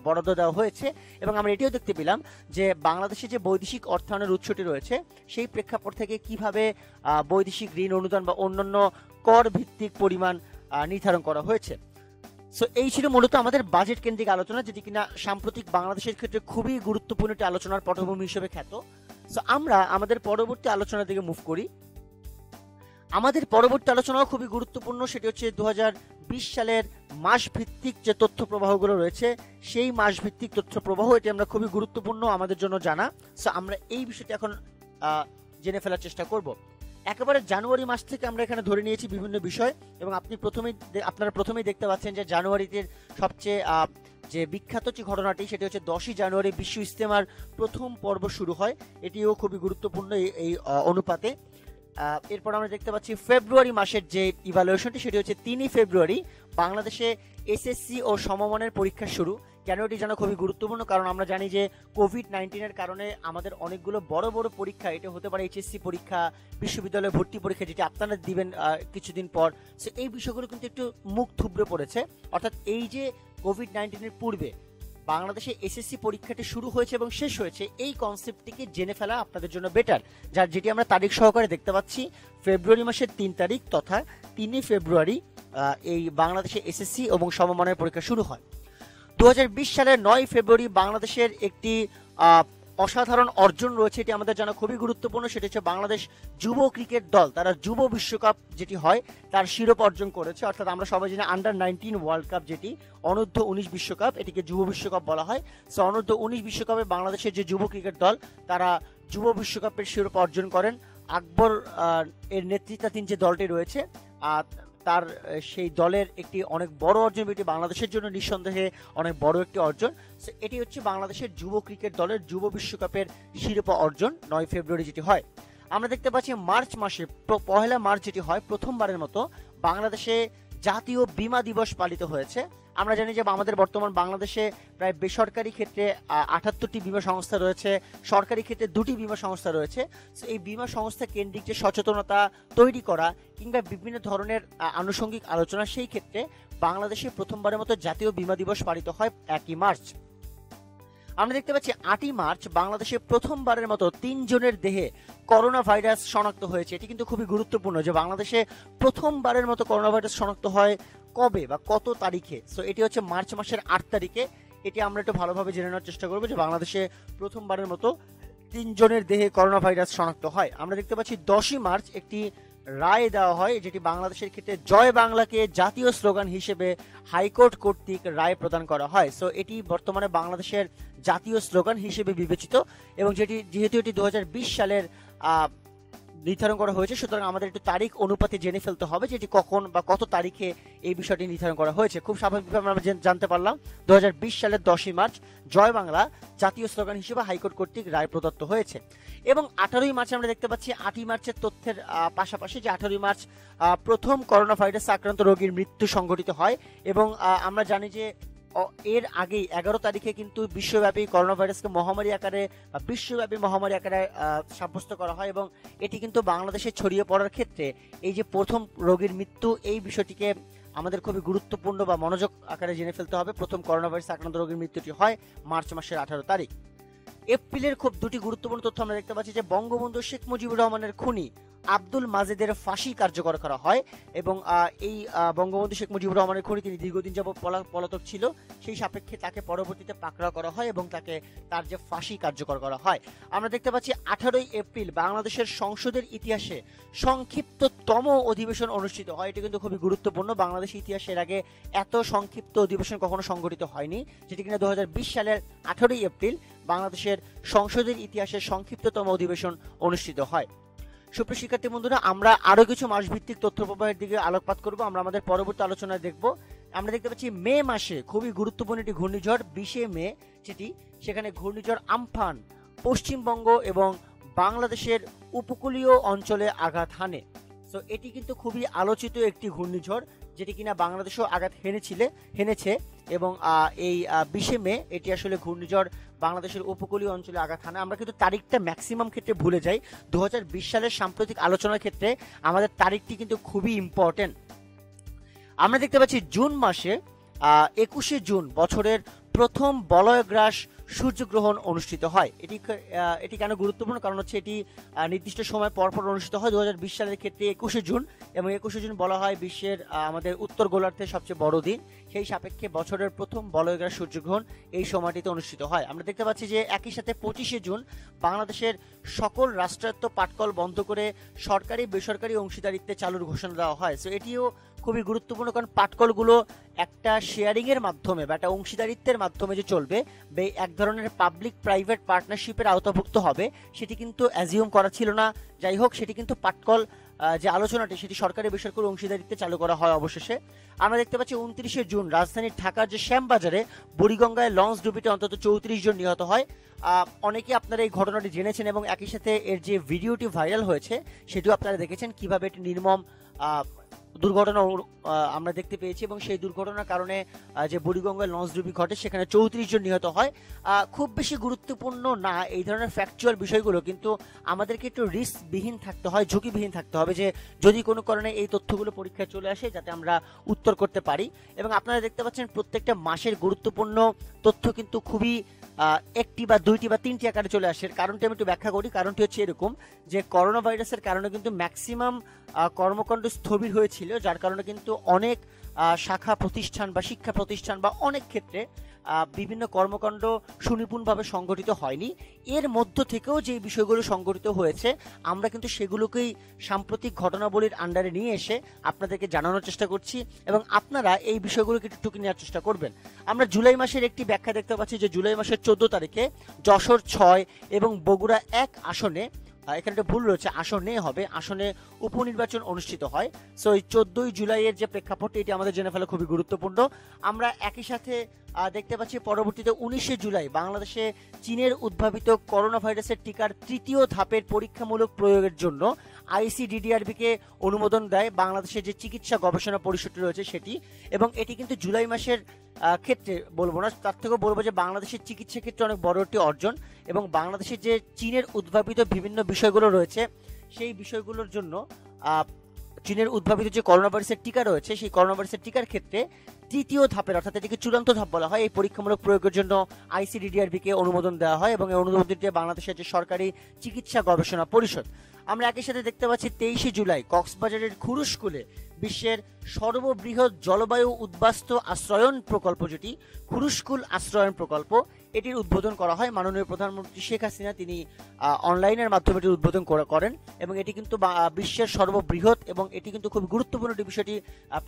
বরাদ্দ দেওয়া হয়েছে, এবং আমরা এটিও দেখতে পেলাম যে বাংলাদেশে যে বৈদেশিক অর্থায়নের উৎসটি রয়েছে সেই প্রেক্ষাপট থেকে কিভাবে বৈদেশিক ঋণ অনুদান বা অন্যান্য কর ভিত্তিক পরিমাণ নির্ধারণ করা হয়েছে। সো এই ছিল মূলত আমাদের বাজেট কেন্দ্রিক আলোচনা, যেটি কিনা সাম্প্রতিক বাংলাদেশের ক্ষেত্রে খুবই গুরুত্বপূর্ণ একটি আলোচনার পটভূমি হিসেবে খ্যাত। সো আমরা আমাদের পরবর্তী আলোচনার দিকে মুভ করি। আমাদের পরবর্তী আলোচনাও খুবই গুরুত্বপূর্ণ, সেটি হচ্ছে 2020 সালের মাস ভিত্তিক যে তথ্য প্রবাহগুলো রয়েছে সেই মাস ভিত্তিক তথ্য প্রবাহ, এটি আমরা খুবই গুরুত্বপূর্ণ আমাদের জন্য জানা। সো আমরা এই বিষয়টি এখন জেনে ফেলার চেষ্টা করব। একেবারে জানুয়ারি মাস থেকে আমরা এখানে ধরে নিয়েছি বিভিন্ন বিষয়, এবং আপনারা প্রথমেই দেখতে পাচ্ছেন যে জানুয়ারিতে সবচেয়ে যে বিখ্যাত যে ঘটনাটি সেটি হচ্ছে 10ই জানুয়ারি বিশ্ব ইজতেমার প্রথম পর্ব শুরু হয়, এটিও খুবই গুরুত্বপূর্ণ এই অনুপাতে। এরপর আমরা দেখতে পাচ্ছি ফেব্রুয়ারি মাসের যে ইভ্যালুয়েশনটি সেটি হচ্ছে 3ই ফেব্রুয়ারি বাংলাদেশে এসএসসি ও সমমানের পরীক্ষা শুরু। কেন এটি জানা খুবই গুরুত্বপূর্ণ, কারণ আমরা জানি যে কোভিড-19 কারণে আমাদের অনেকগুলো বড় বড় পরীক্ষা, এটা হতে পারে এইচএসসি পরীক্ষা, বিশ্ববিদ্যালয়ে ভর্তি পরীক্ষা, যেটি আপনারা দিবেন কিছুদিন পর। সো এই বিষয়গুলো কিন্তু একটু মুখ থুবড়ে পড়েছে, অর্থাৎ এই যে কোভিড-19 পূর্বে বাংলাদেশে এসএসসি পরীক্ষাটি শুরু হয়েছে এবং শেষ হয়েছে, এই কনসেপ্টটিকে জেনে ফেলা আপনাদের জন্য বেটার, যেটি আমরা তারিখ সহকারে দেখতে পাচ্ছি। ফেব্রুয়ারি মাসের 3 তারিখ তথা 3ই ফেব্রুয়ারি এই বাংলাদেশে এসএসসি এবং সমমানের পরীক্ষা শুরু হয়। 2020 সালের 9 ফেব্রুয়ারি বাংলাদেশের একটি অসাধারণ অর্জন রয়েছে, এটি আমাদের জানা খুবই গুরুত্বপূর্ণ, সেটি হচ্ছে বাংলাদেশ যুব ক্রিকেট দল তারা যুব বিশ্বকাপ যেটি হয় তার শিরোপা অর্জন করেছে। অর্থাৎ আমরা সবাই জানি আন্ডার-19 ওয়ার্ল্ড কাপ, যেটি অনূর্ধ্ব 19 বিশ্বকাপ, এটিকে যুব বিশ্বকাপ বলা হয়। সো অনূর্ধ্ব 19 বিশ্বকাপে বাংলাদেশের যে যুব ক্রিকেট দল তারা যুব বিশ্বকাপের শিরোপা অর্জন করেন। আকবর এর নেতৃত্বাধীন যে দলটি রয়েছে তার সেই দলের একটি অনেক বড় অর্জন, এটি বাংলাদেশের জন্য নিঃসন্দেহে অনেক বড় একটি অর্জন। এটি হচ্ছে বাংলাদেশের যুব ক্রিকেট দলের যুব বিশ্বকাপের শিরোপা অর্জন 9 ফেব্রুয়ারি যেটি হয়। আমরা দেখতে পাচ্ছি মার্চ মাসে 1 মার্চ যেটি হয়, প্রথমবারের মতো বাংলাদেশে জাতীয় বীমা দিবস পালিত হয়েছে। আমরা জানি যে আমাদের বর্তমান বাংলাদেশে প্রায় বেসরকারি ক্ষেত্রে 78টি বীমা সংস্থা রয়েছে, সরকারি ক্ষেত্রে 2টি বীমা সংস্থা রয়েছে। এই বীমা সংস্থা কেন্দ্রিক যে সচেতনতা তৈরি করা কিংবা বিভিন্ন ধরনের আনুষঙ্গিক আলোচনা, সেই ক্ষেত্রে বাংলাদেশে প্রথমবারের মতো জাতীয় বীমা দিবস পালিত হয় 1 মার্চ। আমরা দেখতে পাচ্ছি 8 মার্চ বাংলাদেশে প্রথমবারের মতো 3 জনের দেহে করোনা ভাইরাস শনাক্ত হয়েছে। এটি কিন্তু খুবই গুরুত্বপূর্ণ যে বাংলাদেশে প্রথমবারের মতো করোনা ভাইরাস শনাক্ত হয় কবে বা কত তারিখে। এটি হচ্ছে মার্চ মাসের 8 তারিখে। এটি আমরা একটু ভালোভাবে জেনে নেওয়ার চেষ্টা করবো যে বাংলাদেশে প্রথমবারের মতো 3 জনের দেহে করোনা ভাইরাস শনাক্ত হয়। আমরা দেখতে পাচ্ছি 10 মার্চ একটি রায় দেওয়া হয়, যেটি বাংলাদেশের ক্ষেত্রে জয় বাংলাকে জাতীয় স্লোগান হিসেবে হাইকোর্ট কর্তৃক রায় প্রদান করা হয়। এটি বর্তমানে বাংলাদেশের জাতীয় স্লোগান হিসেবে বিবেচিত এবং যেহেতু এটি 2020 সালের নির্ধারণ করা হয়েছে, সুতরাং আমাদের একটু তারিখ অনুপাতে জেনে ফেলতে হবে যে এটি কখন বা কত তারিখে এই বিষয়টি নির্ধারণ করা হয়েছে। খুব স্বাভাবিকভাবে আমরা জানতে পারলাম 2020 সালের 10 মার্চ জয় বাংলা জাতীয় স্লোগান হিসেবে হাইকোর্ট কর্তৃক রায় প্রদত্ত হয়েছে। এবং 18 মার্চ আমরা দেখতে পাচ্ছি 8 মার্চের তথ্যের পাশাপাশি যে 18 মার্চ প্রথম করোনা ভাইরাসে আক্রান্ত রোগীর মৃত্যু সংঘটিত হয়। এবং আমরা জানি যে এর আগেই 11 তারিখে কিন্তু বিশ্বব্যাপী করোনা ভাইরাসকে মহামারী আকারে বিশ্বব্যাপী মহামারী আকারে সাব্যস্ত করা হয় এবং এটি কিন্তু বাংলাদেশে ছড়িয়ে পড়ার ক্ষেত্রে এই যে প্রথম রোগীর মৃত্যু, এই বিষয়টিকে আমাদের খুবই গুরুত্বপূর্ণ বা মনোযোগ আকারে জেনে ফেলতে হবে। প্রথম করোনা ভাইরাস আক্রান্ত রোগীর মৃত্যুটি হয় মার্চ মাসের 18 তারিখ। এপ্রিলের খুব 2টি গুরুত্বপূর্ণ তথ্য আমরা দেখতে পাচ্ছি যে বঙ্গবন্ধু শেখ মুজিবুর রহমানের খুনি আব্দুল মাজেদের ফাঁসি কার্যকর করা হয় এবং এই বঙ্গবন্ধু শেখ মুজিবুর রহমানের খুনি তিনি দীর্ঘদিন যাবৎ পলাতক ছিল, সেই সাপেক্ষে তাকে পরবর্তীতে পাকড়াও করা হয় এবং তার যে ফাঁসি কার্যকর করা হয়। আমরা দেখতে পাচ্ছি 18 এপ্রিল বাংলাদেশের সংসদের ইতিহাসে সংক্ষিপ্ততম অধিবেশন অনুষ্ঠিত হয়। এটি কিন্তু খুবই গুরুত্বপূর্ণ, বাংলাদেশের ইতিহাসের আগে এত সংক্ষিপ্ত অধিবেশন কখনো সংগঠিত হয়নি, যেটি কিনা 2020 সালের 18 এপ্রিল বাংলাদেশের সংসদের ইতিহাসে সংক্ষিপ্ততম অধিবেশন অনুষ্ঠিত হয়। সুপ্রিয় শিক্ষার্থী বন্ধুরা, আমরা আরো কিছু মাসভিত্তিক তথ্য প্রবাহের দিকে আলোকপাত করব, আমরা আমাদের পরবর্তী আলোচনায় দেখব। আমরা দেখতে পাচ্ছি মে মাসে খুবই গুরুত্বপূর্ণ একটি ঘূর্ণিঝড় 20 মে যেটি, সেখানে ঘূর্ণিঝড় আমফান পশ্চিমবঙ্গ এবং বাংলাদেশের উপকূলীয় অঞ্চলে আঘাত হানে। এটি কিন্তু খুবই আলোচিত একটি ঘূর্ণিঝড়, যেটি কিনা বাংলাদেশেও আঘাত হেনেছে এবং এই 20 মে এটি আসলে ঘূর্ণিঝড় বাংলাদেশের উপকূলীয় অঞ্চলে আঘাত হানে। আমরা কিন্তু তারিখটা ম্যাক্সিমাম ক্ষেত্রে ভুলে যাই। 2020 সালের সাম্প্রতিক আলোচনার ক্ষেত্রে আমাদের তারিখটি কিন্তু খুবই ইম্পর্টেন্ট। আমরা দেখতে পাচ্ছি জুন মাসে 21 জুন বছরের প্রথম বলয়গ্রাস সূর্যগ্রহণ অনুষ্ঠিত হয়। এটি কেন গুরুত্বপূর্ণ, কারণ হচ্ছে এটি নির্দিষ্ট সময় পরপর অনুষ্ঠিত হয়। 2020 সালের ক্ষেত্রে 21 জুন এবং 21 জুন বলা হয় বিশ্বের আমাদের উত্তর গোলার্ধের সবচেয়ে বড় দিন। সেই সাপেক্ষে বছরের প্রথম বলয়গ্রাস সূর্যগ্রহণ এই সময়টিতে অনুষ্ঠিত হয়। আমরা দেখতে পাচ্ছি যে একই সাথে 25 জুন বাংলাদেশের সকল রাষ্ট্রায়ত্ত পাটকল বন্ধ করে সরকারি বেসরকারি অংশীদারিত্বে চালুর ঘোষণা দেওয়া হয়। এটিও খুবই গুরুত্বপূর্ণ, কারণ পাটকলগুলো একটা শেয়ারিং এর মাধ্যমে বা একটা অংশীদারিত্বের মাধ্যমে যে চলবে, এক ধরনের পাবলিক প্রাইভেট পার্টনারশিপের আওতাভুক্ত হবে, সেটি কিন্তু অ্যাজিউম করা ছিল না। যাই হোক, সেটি কিন্তু পাটকল যে আলোচনাটি সেটি সরকারি বেসরকারি অংশীদারিত্বে চালু করা হয় অবশেষে। আমরা দেখতে পাচ্ছি 29 জুন রাজধানীর ঢাকার যে শ্যামবাজারে বুড়িগঙ্গায় লঞ্চ ডুবিতে অন্তত 34 জন নিহত হয়। অনেকে আপনারা এই ঘটনাটি জেনেছেন এবং একই সাথে এর যে ভিডিওটি ভাইরাল হয়েছে সেটিও আপনারা দেখেছেন, কিভাবে একটি নির্মম দুর্ঘটনা আমরা দেখতে পেয়েছি এবং সেই দুর্ঘটনার কারণে যে বুড়িগঙ্গায় লঞ্চ ডুবি ঘটে সেখানে 34 জন নিহত হয়। খুব বেশি গুরুত্বপূর্ণ না এই ধরনের ফ্যাকচুয়াল বিষয়গুলো, কিন্তু আমাদেরকে একটু রিস্কবিহীন থাকতে হয়, ঝুঁকিবিহীন থাকতে হবে, যে যদি কোনো কারণে এই তথ্যগুলো পরীক্ষায় চলে আসে যাতে আমরা উত্তর করতে পারি। এবং আপনারা দেখতে পাচ্ছেন প্রত্যেকটা মাসের গুরুত্বপূর্ণ তথ্য কিন্তু খুবই একটি বা দুইটি বা তিনটি আকারে চলে আসে। কারণটি আমি একটু ব্যাখ্যা করি। কারণটি হচ্ছে এরকম যে করোনা ভাইরাসের কারণে কিন্তু ম্যাক্সিমাম কর্মকাণ্ড স্থবির হয়েছিল, যার কারণে কিন্তু অনেক শাখা প্রতিষ্ঠান বা শিক্ষা প্রতিষ্ঠান বা অনেক ক্ষেত্রে বিভিন্ন কর্মকাণ্ড সুনিপুণভাবে সংগঠিত হয়নি। এর মধ্য থেকেও যে বিষয়গুলো সংগঠিত হয়েছে আমরা কিন্তু সেগুলোকেই সাম্প্রতিক ঘটনাবলীর আন্ডারে নিয়ে এসে আপনাদেরকে জানানোর চেষ্টা করছি এবং আপনারা এই বিষয়গুলোকে একটু টুকি নেওয়ার চেষ্টা করবেন। আমরা জুলাই মাসের একটি ব্যাখ্যা দেখতে পাচ্ছি যে জুলাই মাসের 14 তারিখে যশোর 6 এবং বগুড়া 1 আসনে এখানে একটা ভুল রয়েছে, আসনে হবে, আসনে উপনির্বাচন অনুষ্ঠিত হয়। সো এই 14ই জুলাইয়ের যে প্রেক্ষাপট, এটি আমাদের জেনে ফেলা খুবই গুরুত্বপূর্ণ। আমরা একই সাথে দেখতে পাচ্ছি পরবর্তীতে 19শে জুলাই বাংলাদেশে চীনের উদ্ভাবিত করোনা ভাইরাসের টিকার তৃতীয় ধাপের পরীক্ষামূলক প্রয়োগের জন্য আইসিডিডিআরবিকে অনুমোদন দেয় বাংলাদেশের যে চিকিৎসা গবেষণা পরিষদটি রয়েছে সেটি। এবং এটি কিন্তু জুলাই মাসের ক্ষেত্রে বলবো না, তার থেকেও বলবো যে বাংলাদেশের চিকিৎসা ক্ষেত্রে অনেক বড় একটি অর্জন। এবং বাংলাদেশের যে চীনের উদ্ভাবিত বিভিন্ন বিষয়গুলো রয়েছে সেই বিষয়গুলোর জন্য চীনের উদ্ভাবিত যে করোনা ভাইরাসের টিকা রয়েছে সেই করোনা ভাইরাসের টিকার ক্ষেত্রে তৃতীয় ধাপের, অর্থাৎ এটিকে চূড়ান্ত ধাপ বলা হয়, এই পরীক্ষামূলক প্রয়োগের জন্য আইসিডিডিআরবিকে অনুমোদন দেওয়া হয়। এবং এই অনুমোদনটি বাংলাদেশের যে সরকারি চিকিৎসা গবেষণা পরিষদ। আমরা একই সাথে দেখতে পাচ্ছি 23শে জুলাই কক্সবাজারের খুরুশকুলে বিশ্বের সর্ববৃহৎ জলবায়ু উদ্বাস্তু আশ্রয়ন প্রকল্প, যেটি খুরুশকুল আশ্রয়ন প্রকল্প, এটির উদ্বোধন করা হয়। মাননীয় প্রধানমন্ত্রী শেখ হাসিনা তিনি অনলাইনের মাধ্যমে এটির উদ্বোধন করেন। এবং এটি কিন্তু বিশ্বের সর্ববৃহৎ, এবং এটি কিন্তু খুব গুরুত্বপূর্ণ একটি বিষয়টি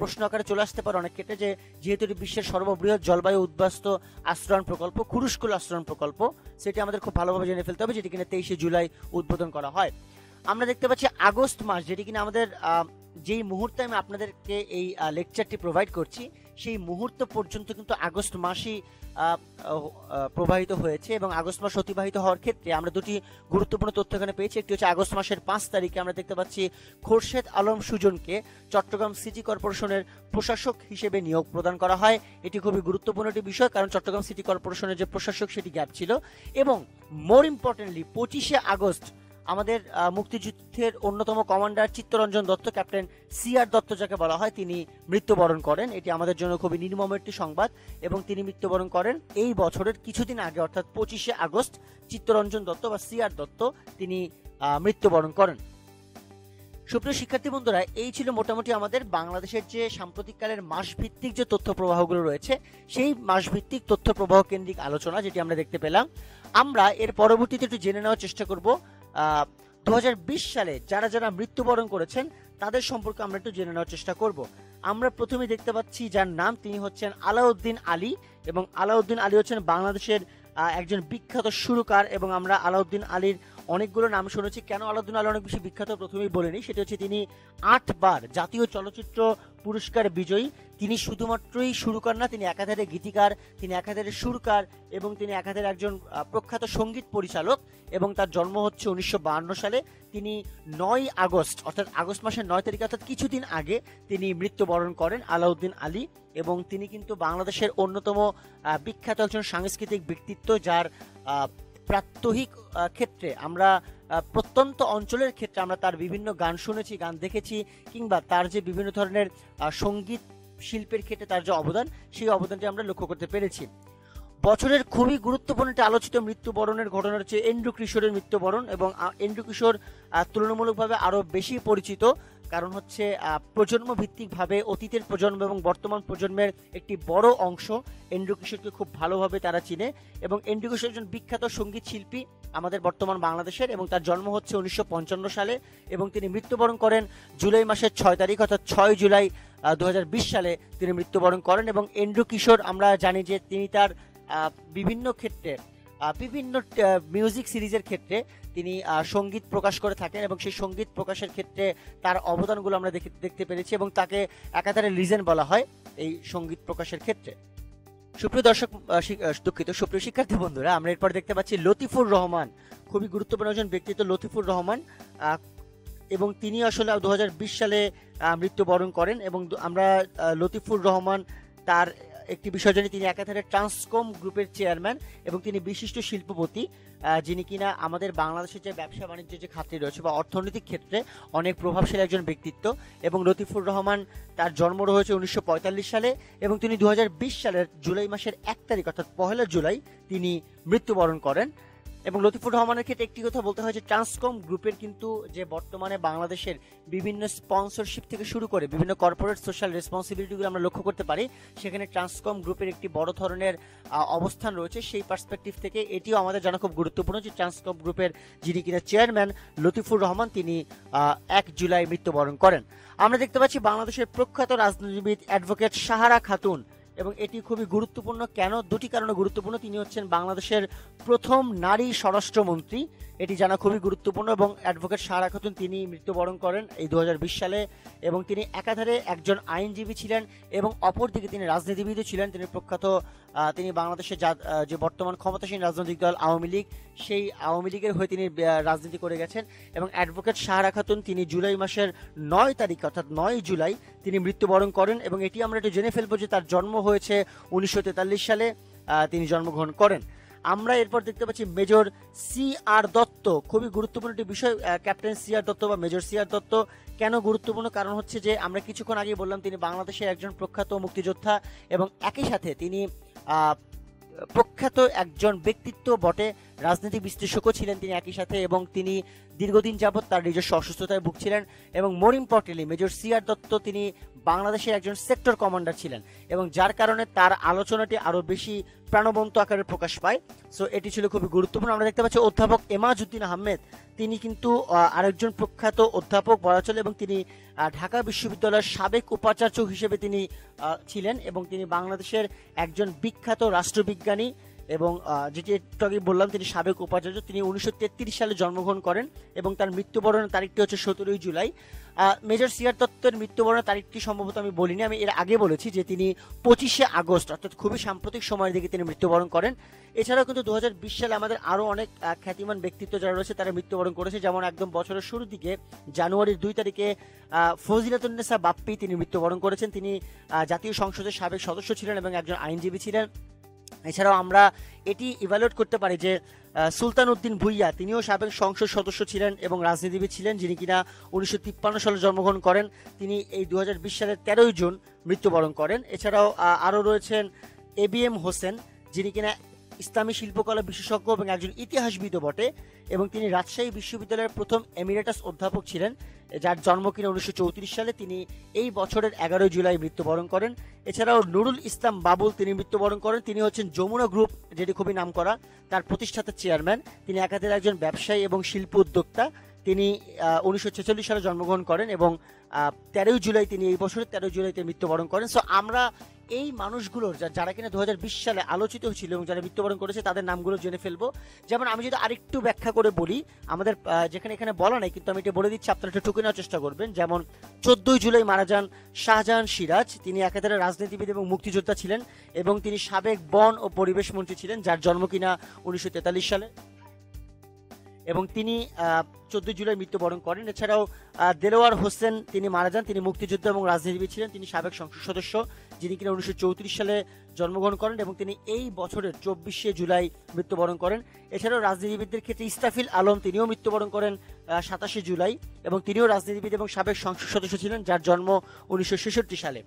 প্রশ্ন আকারে চলে আসতে পারে অনেক ক্ষেত্রে, যে যেহেতু এটি বিশ্বের সর্ববৃহৎ জলবায়ু উদ্বাস্তু আশ্রয়ন প্রকল্প, খুরুশকুল আশ্রয়ন প্রকল্প, সেটি আমাদের খুব ভালোভাবে জেনে ফেলতে হবে, যেটি কিনা 23শে জুলাই উদ্বোধন করা হয়। আমরা দেখতে পাচ্ছি আগস্ট মাস, যেটি কিনা আমাদের যেই মুহূর্তে আমি আপনাদেরকে এই লেকচারটি প্রোভাইড করছি সেই মুহূর্ত পর্যন্ত কিন্তু আগস্ট মাসই প্রবাহিত হয়েছে। এবং আগস্ট মাস অতিবাহিত হওয়ার ক্ষেত্রে আমরা দুটি গুরুত্বপূর্ণ তথ্য এখানে পেয়েছি। একটি হচ্ছে আগস্ট মাসের 5 তারিখে আমরা দেখতে পাচ্ছি খোরশেদ আলম সুজনকে চট্টগ্রাম সিটি কর্পোরেশনের প্রশাসক হিসেবে নিয়োগ প্রদান করা হয়। এটি খুবই গুরুত্বপূর্ণ একটি বিষয়, কারণ চট্টগ্রাম সিটি কর্পোরেশনের যে প্রশাসক সেটি গ্যাপ ছিল। এবং মোর ইম্পর্টেন্টলি 25শে আগস্ট আমাদের মুক্তিযুদ্ধের অন্যতম commander Chittaranjan Dutta, captain CR Dutta যাকে বলা হয়, তিনি মৃত্যুবরণ করেন। এটি আমাদের জন্য খুবই নির্মম একটি সংবাদ। এবং তিনি মৃত্যুবরণ করেন এই বছরের কিছুদিন আগে, অর্থাৎ 25শে আগস্ট চিত্তরঞ্জন দত্ত বা সিআর দত্ত তিনি মৃত্যুবরণ করেন। সুপ্রিয় শিক্ষার্থী বন্ধুরা, এই ছিল মোটামুটি আমাদের বাংলাদেশের যে সাম্প্রতিককালের মাসভিত্তিক যে তথ্য প্রবাহগুলো রয়েছে সেই মাসভিত্তিক তথ্য প্রবাহ কেন্দ্রিক আলোচনা, যেটি আমরা দেখতে পেলাম। আমরা এর পরবর্তীতে একটু জেনে নেওয়ার চেষ্টা করব 2020 সালে যারা যারা মৃত্যুবরণ করেছেন তাদের সম্পর্কে আমরা একটু জেনে নেওয়ার চেষ্টা করব। আমরা প্রথমে দেখতে পাচ্ছি যার নাম, তিনি হচ্ছেন আলাউদ্দিন আলী। এবং আলাউদ্দিন আলী হচ্ছেন বাংলাদেশের একজন বিখ্যাত সুরকার। এবং আমরা আলাউদ্দিন আলীর অনেকগুলো নাম শুনেছি। কেন আলাউদ্দিন আলী অনেক বেশি বিখ্যাত প্রথমেই বলিনি, সেটা হচ্ছে তিনি 8 বার জাতীয় চলচ্চিত্র পুরস্কার বিজয়ী। তিনি শুধুমাত্রই সুরকার না, তিনি একাধারে গীতিকার, তিনি একাধারে সুরকার, এবং তিনি একাধারে একজন প্রখ্যাত সঙ্গীত পরিচালক। এবং তার জন্ম হচ্ছে 1952 সালে। তিনি 9 আগস্ট, অর্থাৎ আগস্ট মাসের 9 তারিখে, অর্থাৎ কিছুদিন আগে তিনি মৃত্যুবরণ করেন আলাউদ্দিন আলী। এবং তিনি কিন্তু বাংলাদেশের অন্যতম বিখ্যাত একজন সাংস্কৃতিক ব্যক্তিত্ব, যার প্রাত্যহিক ক্ষেত্রে আমরা প্রত্যন্ত অঞ্চলের ক্ষেত্রে আমরা তার বিভিন্ন গান শুনেছি, গান দেখেছি, কিংবা তার যে বিভিন্ন ধরনের সঙ্গীত শিল্পের ক্ষেত্রে তার যে অবদান, সেই অবদানটি আমরা লক্ষ্য করতে পেরেছি। বছরের খুবই গুরুত্বপূর্ণ একটি আলোচিত মৃত্যুবরণের ঘটনা হচ্ছে এন্ড্রু কিশোরের মৃত্যুবরণ। এবং এন্ড্রু কিশোর তুলনামূলকভাবে আরও বেশি পরিচিত, কারণ হচ্ছে প্রজন্ম ভিত্তিকভাবে অতীতের প্রজন্ম এবং বর্তমান প্রজন্মের একটি বড় অংশ এন্ড্রু কিশোরকে খুব ভালোভাবে তারা চিনে। এবং এন্ড্রু কিশোর একজন বিখ্যাত সঙ্গীত শিল্পী আমাদের বর্তমান বাংলাদেশের, এবং তার জন্ম হচ্ছে 1955 সালে। এবং তিনি মৃত্যুবরণ করেন জুলাই মাসের 6 তারিখ, অর্থাৎ 6 জুলাই 2020 সালে তিনি মৃত্যুবরণ করেন। এবং এন্ড্রু কিশোর আমরা জানি যে তিনি তার বিভিন্ন ক্ষেত্রে, বিভিন্ন মিউজিক সিরিজের ক্ষেত্রে তিনি সঙ্গীত প্রকাশ করে থাকেন। এবং সেই সঙ্গীত প্রকাশের ক্ষেত্রে তার অবদানগুলো আমরা দেখতে পেরেছি, এবং তাকে একাধারে লিজেন্ড বলা হয় এই সঙ্গীত প্রকাশের ক্ষেত্রে। সুপ্রিয় দর্শক, সুপ্রিয় শিক্ষার্থী বন্ধুরা, আমরা এরপর দেখতে পাচ্ছি লতিফুর রহমান, খুবই গুরুত্বপূর্ণ একজন ব্যক্তিত্ব লতিফুর রহমান। এবং তিনি আসলে 2020 সালে মৃত্যুবরণ করেন। এবং আমরা লতিফুর রহমান তার একটি বিষয় জানি, তিনি একাধারে ট্রান্সকম গ্রুপের চেয়ারম্যান, এবং তিনি বিশিষ্ট শিল্পপতি, যিনি কিনা আমাদের বাংলাদেশের যে ব্যবসা বাণিজ্যের যে খাতে রয়েছে বা অর্থনৈতিক ক্ষেত্রে অনেক প্রভাবশালী একজন ব্যক্তিত্ব। এবং লতিফুর রহমান তার জন্ম হয়েছে 1945 সালে, এবং তিনি 2020 সালের জুলাই মাসের 1 তারিখ, অর্থাৎ 1 জুলাই তিনি মৃত্যুবরণ করেন। এবং লতিফুর রহমানের ক্ষেত্রে একটি কথা বলতে হয় যে ট্রান্সকম গ্রুপের কিন্তু যে বর্তমানে বাংলাদেশের বিভিন্ন স্পন্সরশিপ থেকে শুরু করে বিভিন্ন কর্পোরেট সোশ্যাল রেসপন্সিবিলিটিগুলো আমরা লক্ষ্য করতে পারি, সেখানে ট্রান্সকম গ্রুপের একটি বড় ধরনের অবস্থান রয়েছে। সেই পার্সপেক্টিভ থেকে এটিও আমাদের জানা খুব গুরুত্বপূর্ণ যে ট্রান্সকম গ্রুপের যিনি কিনা চেয়ারম্যান লতিফুর রহমান, তিনি 1 জুলাই মৃত্যুবরণ করেন। আমরা দেখতে পাচ্ছি বাংলাদেশের প্রখ্যাত রাজনীতিবিদ অ্যাডভোকেট সাহারা খাতুন এবং এটি খুবই গুরুত্বপূর্ণ। কেন? দুটি কারণে গুরুত্বপূর্ণ। তিনি হচ্ছেন বাংলাদেশের প্রথম নারী স্বরাষ্ট্রমন্ত্রী, এটি জানা খুবই গুরুত্বপূর্ণ। এবং অ্যাডভোকেট সাহারা খাতুন তিনি মৃত্যুবরণ করেন এই 2020 সালে। এবং তিনি একাধারে একজন আইনজীবী ছিলেন এবং অপরদিকে তিনি রাজনীতিবিদও ছিলেন। তিনি প্রখ্যাত তিনি বাংলাদেশের যে বর্তমান ক্ষমতাসীন রাজনৈতিক দল আওয়ামী লীগ, সেই আওয়ামী লীগের হয়ে তিনি রাজনীতি করে গেছেন। এবং অ্যাডভোকেট সাহারা খাতুন তিনি জুলাই মাসের 9 তারিখ অর্থাৎ 9 জুলাই তিনি মৃত্যুবরণ করেন। এবং এটি আমরা একটু জেনে ফেলবো যে তার জন্ম হয়েছে 1943 সালে তিনি জন্মগ্রহণ করেন। আমরা এরপর দেখতে পাচ্ছি মেজর CR দত্ত, খুবই গুরুত্বপূর্ণ একটি বিষয়। ক্যাপ্টেন CR দত্ত বা মেজর CR দত্ত কেন গুরুত্বপূর্ণ? কারণ হচ্ছে যে আমরা কিছুক্ষণ আগে বললাম তিনি বাংলাদেশের একজন প্রখ্যাত মুক্তিযোদ্ধা এবং একই সাথে তিনি প্রখ্যাত একজন ব্যক্তিত্ব বটে, রাজনীতি বিশ্লেষকও ছিলেন তিনি একই সাথে। এবং তিনি দীর্ঘদিন যাবৎ তার নিজস্ব অসুস্থতায় ভুগছিলেন। এবং মোর ইম্পর্টেন্টলি মেজর CR দত্ত তিনি বাংলাদেশের একজন সেক্টর কমান্ডার ছিলেন, এবং যার কারণে তার আলোচনাটি আরও বেশি প্রাণবন্ত আকারে প্রকাশ পায়। সো এটি ছিল খুবই গুরুত্বপূর্ণ। আমরা দেখতে পাচ্ছি অধ্যাপক এমাজউদ্দিন আহমেদ, তিনি কিন্তু আরেকজন প্রখ্যাত অধ্যাপক বলা চলে, এবং তিনি ঢাকা বিশ্ববিদ্যালয়ের সাবেক উপাচার্য হিসেবে তিনি ছিলেন। এবং তিনি বাংলাদেশের একজন বিখ্যাত রাষ্ট্রবিজ্ঞানী, এবং যেটি একটু আগে বললাম তিনি সাবেক উপাচার্য। তিনি 1933 সালে জন্মগ্রহণ করেন এবং তার মৃত্যুবরণের তারিখটি হচ্ছে 17 জুলাই। মেজর CR দত্তের মৃত্যুবরণের তারিখটি সম্ভবত আমি বলিনি, আমি এর আগে বলেছি যে তিনি 25শে আগস্ট অর্থাৎ খুবই সাম্প্রতিক সময়ের দিকে তিনি মৃত্যুবরণ করেন। এছাড়াও কিন্তু 2020 সালে আমাদের আরও অনেক খ্যাতিমান ব্যক্তিত্ব যারা রয়েছে তারা মৃত্যুবরণ করেছে। যেমন একদম বছরের শুরুর দিকে জানুয়ারির 2 তারিখে ফজিলাতুন্নেসা বাপ্পি তিনি মৃত্যুবরণ করেছেন। তিনি জাতীয় সংসদের সাবেক সদস্য ছিলেন এবং একজন আইনজীবী ছিলেন। এছাড়াও আমরা এটি ইভ্যালুয়েট করতে পারি যে সুলতান উদ্দিন ভুইয়া তিনিও সাবেক সংসদ সদস্য ছিলেন এবং রাজনীতিবিদ ছিলেন, যিনি কিনা 1953 সালে জন্মগ্রহণ করেন। তিনি এই 2020 সালের 13 জুন মৃত্যুবরণ করেন। এছাড়াও আরও রয়েছেন ABM হোসেন, যিনি কিনা ইসলামী শিল্পকলা বিশেষজ্ঞ এবং একজন ইতিহাসবিদও বটে, এবং তিনি রাজশাহী বিশ্ববিদ্যালয়ের প্রথম এমিরেটাস অধ্যাপক ছিলেন, যার জন্ম কিনা 1934 সালে। তিনি এই বছরের 11 জুলাই মৃত্যুবরণ করেন। এছাড়াও নুরুল ইসলাম বাবুল তিনি মৃত্যুবরণ করেন। তিনি হচ্ছেন যমুনা গ্রুপ, যেটি খুবই নামকরা, তার প্রতিষ্ঠাতা চেয়ারম্যান। তিনি একাধারে একজন ব্যবসায়ী এবং শিল্প উদ্যোক্তা। তিনি 1946 সালে জন্মগ্রহণ করেন এবং 13 জুলাই তিনি এই বছরের 13 জুলাইতে মৃত্যুবরণ করেন। সো আমরা এই মানুষগুলোর যারা কিনা 2020 সালে আলোচিত ছিল এবং যারা মৃত্যুবরণ করেছে তাদের নামগুলো জেনে ফেলবো। যেমন আমি যদি আরেকটু ব্যাখ্যা করে বলি, আমাদের যেখানে এখানে বলা নাই কিন্তু আমি এটা বলে দিচ্ছি, আপনারা একটু টুকে নেওয়ার চেষ্টা করবেন। যেমন 14 জুলাই মারা যান শাহজাহান সিরাজ, তিনি একাধারে রাজনীতিবিদ এবং মুক্তিযোদ্ধা ছিলেন এবং তিনি সাবেক বন ও পরিবেশ মন্ত্রী ছিলেন, যার জন্ম কিনা 1943 সালে, এবং তিনি 14 জুলাই মৃত্যুবরণ করেন। এছাড়াও দেলোয়ার হোসেন তিনি মারা যান, তিনি মুক্তিযোদ্ধা এবং রাজনীতিবিদ ছিলেন, তিনি সাবেক সংসদ সদস্য, যিনি কিনা 1934 সালে জন্মগ্রহণ করেন এবং তিনি এই বছরের 24শে জুলাই মৃত্যুবরণ করেন। এছাড়াও রাজনীতিবিদদের ক্ষেত্রে ইস্তাফিল আলম তিনিও মৃত্যুবরণ করেন 27শে জুলাই, এবং তিনিও রাজনীতিবিদ এবং সাবেক সংসদ সদস্য ছিলেন, যার জন্ম 1966 সালে।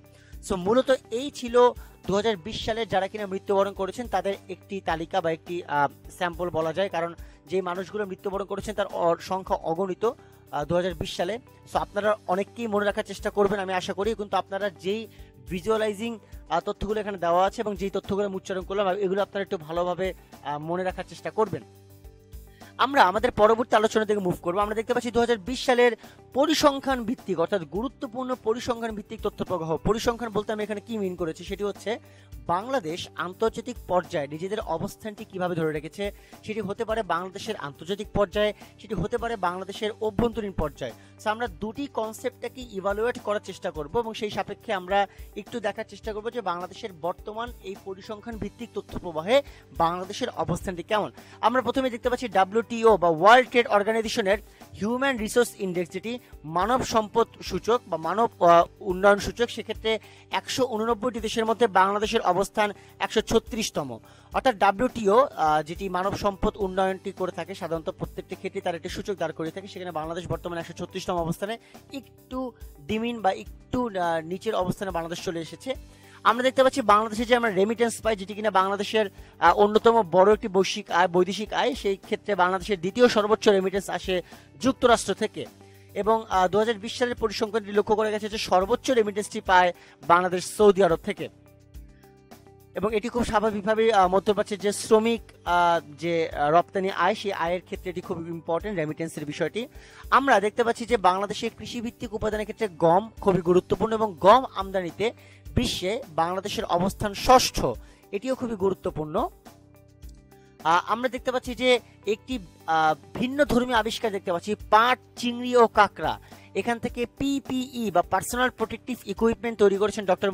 সো মূলত এই ছিল 2020 সালে যারা কিনা মৃত্যুবরণ করেছেন তাদের একটি তালিকা বা একটি স্যাম্পল বলা যায়, কারণ যে মানুষগুলো মৃত্যুবরণ করেছেন তার সংখ্যা অগণিত 2020 সালে। সো আপনারা অনেককেই মনে রাখার চেষ্টা করবেন আমি আশা করি, কিন্তু আপনারা যেই ভিজুয়ালাইজিং তথ্যগুলো এখানে দেওয়া আছে এবং যেই তথ্যগুলো আমি উচ্চারণ করলাম এগুলো আপনারা একটু ভালোভাবে মনে রাখার চেষ্টা করবেন। আমরা আমাদের পরবর্তী আলোচনা থেকে মুভ করবো। আমরা দেখতে পাচ্ছি 2020 সালের পরিসংখ্যান ভিত্তিক অর্থাৎ গুরুত্বপূর্ণ পরিসংখ্যান ভিত্তিক তথ্য প্রবাহ। পরিসংখ্যান বলতে আমি এখানে কি মিন করেছি সেটি হচ্ছে বাংলাদেশ আন্তর্জাতিক পর্যায়ে নিজেদের অবস্থানটি কিভাবে ধরে রেখেছে। সেটি হতে পারে বাংলাদেশের আন্তর্জাতিক পর্যায়ে, সেটি হতে পারে বাংলাদেশের অভ্যন্তরীণ পর্যায়ে। সো আমরা দুটি কনসেপ্টটাকে ইভালুয়েট করার চেষ্টা করব এবং সেই সাপেক্ষে আমরা একটু দেখার চেষ্টা করব যে বাংলাদেশের বর্তমান এই পরিসংখ্যান ভিত্তিক তথ্য প্রবাহে বাংলাদেশের অবস্থানটি কেমন। আমরা প্রথমে দেখতে পাচ্ছি WTO বা ওয়ার্ল্ড ট্রেড অর্গানাইজেশনের হিউম্যান রিসোর্স ইন্ডেক্স, যেটি মানব সম্পদ সূচক বা মানব উন্নয়ন সূচক, সেক্ষেত্রে 189টি দেশের মধ্যে বাংলাদেশের অবস্থান 136তম। অর্থাৎ WTO যেটি মানব সম্পদ উন্নয়নটি করে থাকে সাধারণত প্রত্যেকটি ক্ষেত্রে তার একটি সূচক দাঁড় করে থাকে, সেখানে বাংলাদেশ বর্তমানে 136তম অবস্থানে, একটু ডিমিন বা একটু নিচের অবস্থানে বাংলাদেশ চলে এসেছে। আমরা দেখতে পাচ্ছি বাংলাদেশে যে আমরা রেমিটেন্স পাই, যেটি কিনা বাংলাদেশের অন্যতম বড় একটি বৈদেশিক আয়, সেই ক্ষেত্রে বাংলাদেশের দ্বিতীয় সর্বোচ্চ রেমিটেন্স আসে যুক্তরাষ্ট্র থেকে। এবং 2020 সালের পরিসংখ্যানটি লক্ষ্য করা গেছে যে সর্বোচ্চ রেমিটেন্সটি পায় বাংলাদেশ সৌদি আরব থেকে, এবং এটি খুব স্বাভাবিকভাবেই মধ্যপ্রাচ্যের যে শ্রমিক যে রপ্তানি আয়, সেই আয়ের ক্ষেত্রে এটি খুব ইম্পর্টেন্ট রেমিটেন্সের বিষয়টি। আমরা দেখতে পাচ্ছি যে বাংলাদেশের কৃষিভিত্তিক উপাদানের ক্ষেত্রে গম খুবই গুরুত্বপূর্ণ এবং গম আমদানিতে বিশ্বে বাংলাদেশের অবস্থান ষষ্ঠ, এটিও খুবই গুরুত্বপূর্ণ। আমরা দেখতে পাচ্ছি যে একটি ভিন্ন ধর্মী আবিষ্কার দেখতে পাচ্ছি, পাট, চিংড়ি ও কাঁকড়া। এখান থেকে পিপিই বা পার্সোনাল প্রোটেক্টিভ ইকুইপমেন্ট তৈরি করেছেন ডক্টর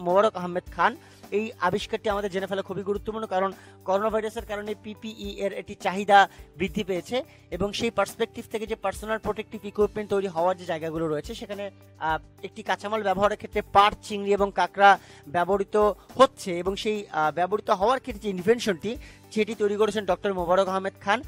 মোবারক আহমেদ খান। এই আবিষ্কারটি আমাদের জেনে ফেলা খুবই গুরুত্বপূর্ণ, কারণ করোনা ভাইরাসের কারণে পিপিই এর একটি চাহিদা বৃদ্ধি পেয়েছে এবং সেই পার্সপেক্টিভ থেকে যে পার্সোনাল প্রোটেক্টিভ ইকুইপমেন্ট তৈরি হওয়ার যে জায়গাগুলো রয়েছে সেখানে একটি কাঁচামাল ব্যবহারের ক্ষেত্রে পাট, চিংড়ি এবং কাঁকড়া ব্যবহৃত হচ্ছে এবং সেই ব্যবহৃত হওয়ার ক্ষেত্রে যে ইনভেনশনটি সেটি তৈরি করেছেন ডক্টর মোবারক আহমেদ খান।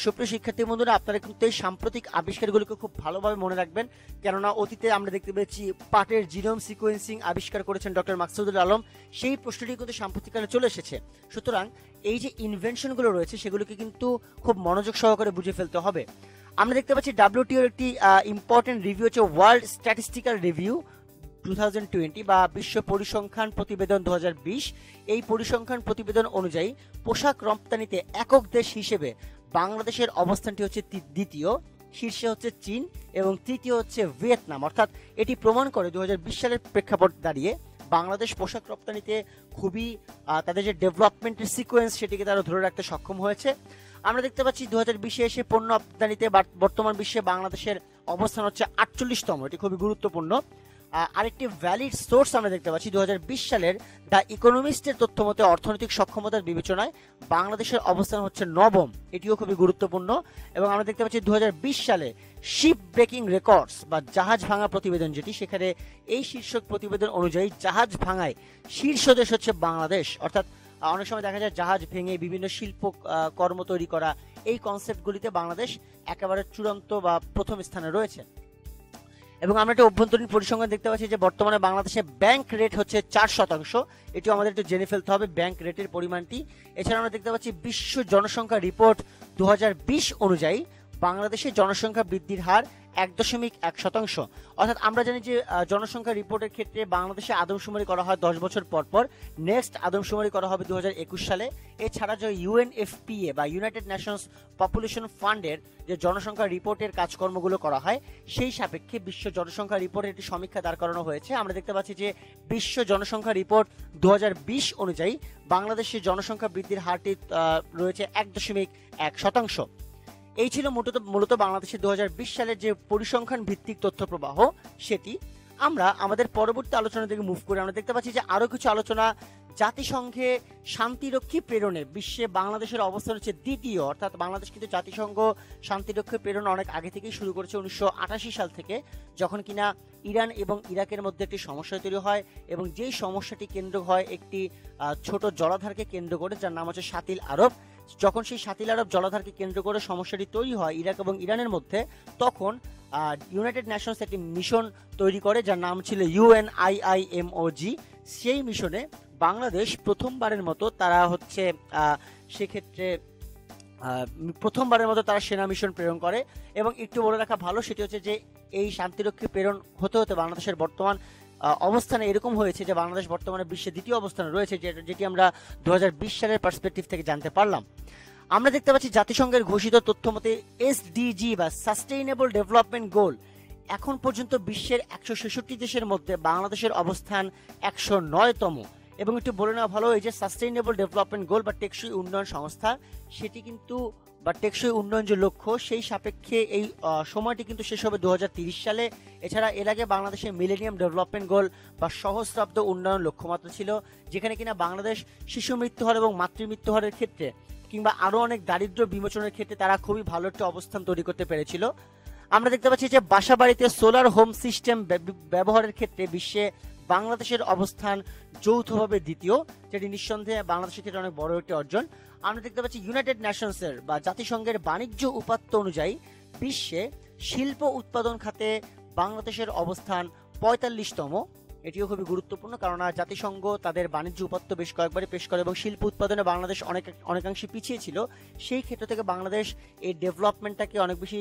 সুপ্রিয় শিক্ষার্থী বন্ধুরা, আপনারা কিন্তু এই সাম্প্রতিক আবিষ্কারগুলোকে খুব ভালোভাবে মনে রাখবেন, কেননা অতীতে আমরা দেখতে পেয়েছি পাটের জিনোম সিকোয়েন্সিং আবিষ্কার করেছেন ডক্টর মাকসুদুল আলম, সেই প্রশ্নটি কিন্তু সাম্প্রতিককালে চলে এসেছে। সুতরাং এই যে ইনভেনশনগুলো রয়েছে সেগুলোকে কিন্তু খুব মনোযোগ সহকারে বুঝে ফেলতে হবে। আমরা দেখতে পাচ্ছি WTOর একটি ইম্পর্টেন্ট রিভিউ হচ্ছে ওয়ার্ল্ড স্ট্যাটিস্টিক্যাল রিভিউ 2020 বা বিশ্ব পরিসংখ্যান প্রতিবেদন 2020। এই পরিসংখ্যান প্রতিবেদন অনুযায়ী পোশাক রপ্তানিতে একক দেশ হিসেবে বাংলাদেশের অবস্থানটি হচ্ছে দ্বিতীয়, শীর্ষে হচ্ছে চীন এবং তৃতীয় হচ্ছে ভিয়েতনাম। অর্থাৎ এটি প্রমাণ করে 2020 সালের প্রেক্ষাপট দাঁড়িয়ে বাংলাদেশ পোশাক রপ্তানিতে খুবই তাদের যে ডেভেলপমেন্টের সিকোয়েন্স সেটিকে তারা ধরে রাখতে সক্ষম হয়েছে। আমরা দেখতে পাচ্ছি 2020-এ এসে পণ্য রপ্তানিতে বর্তমান বিশ্বে বাংলাদেশের অবস্থান হচ্ছে 48তম, এটি খুবই গুরুত্বপূর্ণ। আরেকটি ভ্যালিড সোর্স আমরা দেখতে পাচ্ছি 2020 সালের দ্য ইকোনমিস্টের তথ্য মতে অর্থনৈতিক সক্ষমতার বিবেচনায় বাংলাদেশের অবস্থান হচ্ছে নবম, এটিও খুবই গুরুত্বপূর্ণ। এবং আমরা দেখতে পাচ্ছি 2020 সালে শিপ ব্রেকিং রেকর্ডস বা জাহাজ ভাঙা প্রতিবেদন যেটি, সেখানে এই শীর্ষক প্রতিবেদন অনুযায়ী জাহাজ ভাঙায় শীর্ষ দেশ হচ্ছে বাংলাদেশ। অর্থাৎ অনেক সময় দেখা যায় জাহাজ ভেঙে বিভিন্ন শিল্প কর্ম তৈরি করা, এই কনসেপ্টগুলিতে বাংলাদেশ একেবারে চূড়ান্ত বা প্রথম স্থানে রয়েছে। এবং আমরা একটা অভ্যন্তরীণ পরিসংখ্যান দেখতে পাচ্ছি যে বর্তমানে বাংলাদেশে ব্যাংক রেট হচ্ছে 4%, এটিও আমাদের একটু জেনে ফেলতে হবে ব্যাংক রেটের পরিমাণটি। এছাড়া আমরা দেখতে পাচ্ছি বিশ্ব জনসংখ্যা রিপোর্ট 2020 অনুযায়ী বাংলাদেশের জনসংখ্যা বৃদ্ধির হার 1.1%। অর্থাৎ আমরা জানি যে জনসংখ্যা রিপোর্টের ক্ষেত্রে বাংলাদেশে আদমশুমারি করা হয় 10 বছর পর পর, নেক্সট আদমশুমারি করা হবে 2021 সালে। এছাড়া যে UNFPA বা ইউনাইটেড নেশনস পপুলেশন ফান্ডের যে জনসংখ্যা রিপোর্টের কাজকর্মগুলো করা হয়, সেই সাপেক্ষে বিশ্ব জনসংখ্যা রিপোর্টের একটি সমীক্ষা দাঁড় করানো হয়েছে। আমরা দেখতে পাচ্ছি যে বিশ্ব জনসংখ্যা রিপোর্ট 2020 অনুযায়ী বাংলাদেশের জনসংখ্যা বৃদ্ধির হারটি রয়েছে 1.1%। এই ছিল মূলত বাংলাদেশের 2020 সালের যে পরিসংখ্যান ভিত্তিক তথ্য প্রবাহ সেটি। আমরা আমাদের পরবর্তী আলোচনা থেকে মুভ করে আমরা দেখতে পাচ্ছি যে আরো কিছু আলোচনা। জাতিসংঘে শান্তিরক্ষী প্রেরণে বিশ্বে বাংলাদেশের অবস্থান হচ্ছে দ্বিতীয়, অর্থাৎ বাংলাদেশ কিন্তু জাতিসংঘ শান্তিরক্ষী প্রেরণ অনেক আগে থেকেই শুরু করেছে, 1988 সাল থেকে, যখন কিনা ইরান এবং ইরাকের মধ্যে একটি সমস্যা তৈরি হয় এবং যেই সমস্যাটি কেন্দ্র হয় একটি ছোট জলাধারকে কেন্দ্র করে, যার নাম হচ্ছে শাতিল আরব। যখন সেই শাতিল আরব জলাধারকে কেন্দ্র করে সমস্যাটি তৈরি হয় ইরাক এবং ইরানের মধ্যে, তখন ইউনাইটেড নেশনস একটি মিশন তৈরি করে যার নাম ছিল UNIIMOG। সেই মিশনে বাংলাদেশ প্রথমবারের মতো তারা হচ্ছে সেক্ষেত্রে প্রথমবারের মতো তারা সেনা মিশন প্রেরণ করে। এবং একটু বলে রাখা ভালো, সেটি হচ্ছে যে এই শান্তিরক্ষী প্রেরণ হতে হতে বাংলাদেশের বর্তমান অবস্থানে এরকম হয়েছে যে বাংলাদেশ বর্তমানে বিশ্বের দ্বিতীয় অবস্থানে রয়েছে, যেটি আমরা 2020 সালের পার্সপেক্টিভ থেকে জানতে পারলাম। আমরা দেখতে পাচ্ছি জাতিসংঘের ঘোষিত তথ্য মতে SDG বা সাস্টেইনেবল ডেভেলপমেন্ট গোল, এখন পর্যন্ত বিশ্বের 166 দেশের মধ্যে বাংলাদেশের অবস্থান 109তম। এবং একটু বলে নেওয়া ভালো, এই যে সাস্টেইনেবল ডেভেলপমেন্ট গোল বা টেকসই উন্নয়ন সংস্থা, সেটি কিন্তু বা টেকসই উন্নয়ন যে লক্ষ্য, সেই সাপেক্ষে এই সময়টি কিন্তু শেষ হবে 2030 সালে। এছাড়া এর আগে বাংলাদেশের মিলেনিয়াম ডেভেলপমেন্ট গোল বা সহস্রাব্দ উন্নয়ন লক্ষ্যমাত্রা ছিল, যেখানে কিনা বাংলাদেশ শিশু মৃত্যু হার এবং মাতৃমৃত্যু হারের ক্ষেত্রে কিংবা আরও অনেক দারিদ্র্য বিমোচনের ক্ষেত্রে তারা খুবই ভালো একটা অবস্থান তৈরি করতে পেরেছিল। আমরা দেখতে পাচ্ছি যে বাসা বাড়িতে সোলার হোম সিস্টেম ব্যবহারের ক্ষেত্রে বিশ্বে বাংলাদেশের অবস্থান যৌথভাবে দ্বিতীয়, যেটি নিঃসন্দেহে বাংলাদেশের ক্ষেত্রে অনেক বড় একটি অর্জন। আমরা দেখতে পাচ্ছি ইউনাইটেড নেশনসের বা জাতিসংঘের বাণিজ্য উপাত্ত অনুযায়ী বিশ্বে শিল্প উৎপাদন খাতে বাংলাদেশের অবস্থান 45তম। এটিও খুবই গুরুত্বপূর্ণ, কারণ জাতিসংঘ তাদের বাণিজ্য উপাত্ত বেশ কয়েকবারই পেশ করে এবং শিল্প উৎপাদনে বাংলাদেশ অনেকাংশে পিছিয়ে ছিল। সেই ক্ষেত্র থেকে বাংলাদেশ এই ডেভেলপমেন্টটাকে অনেক বেশি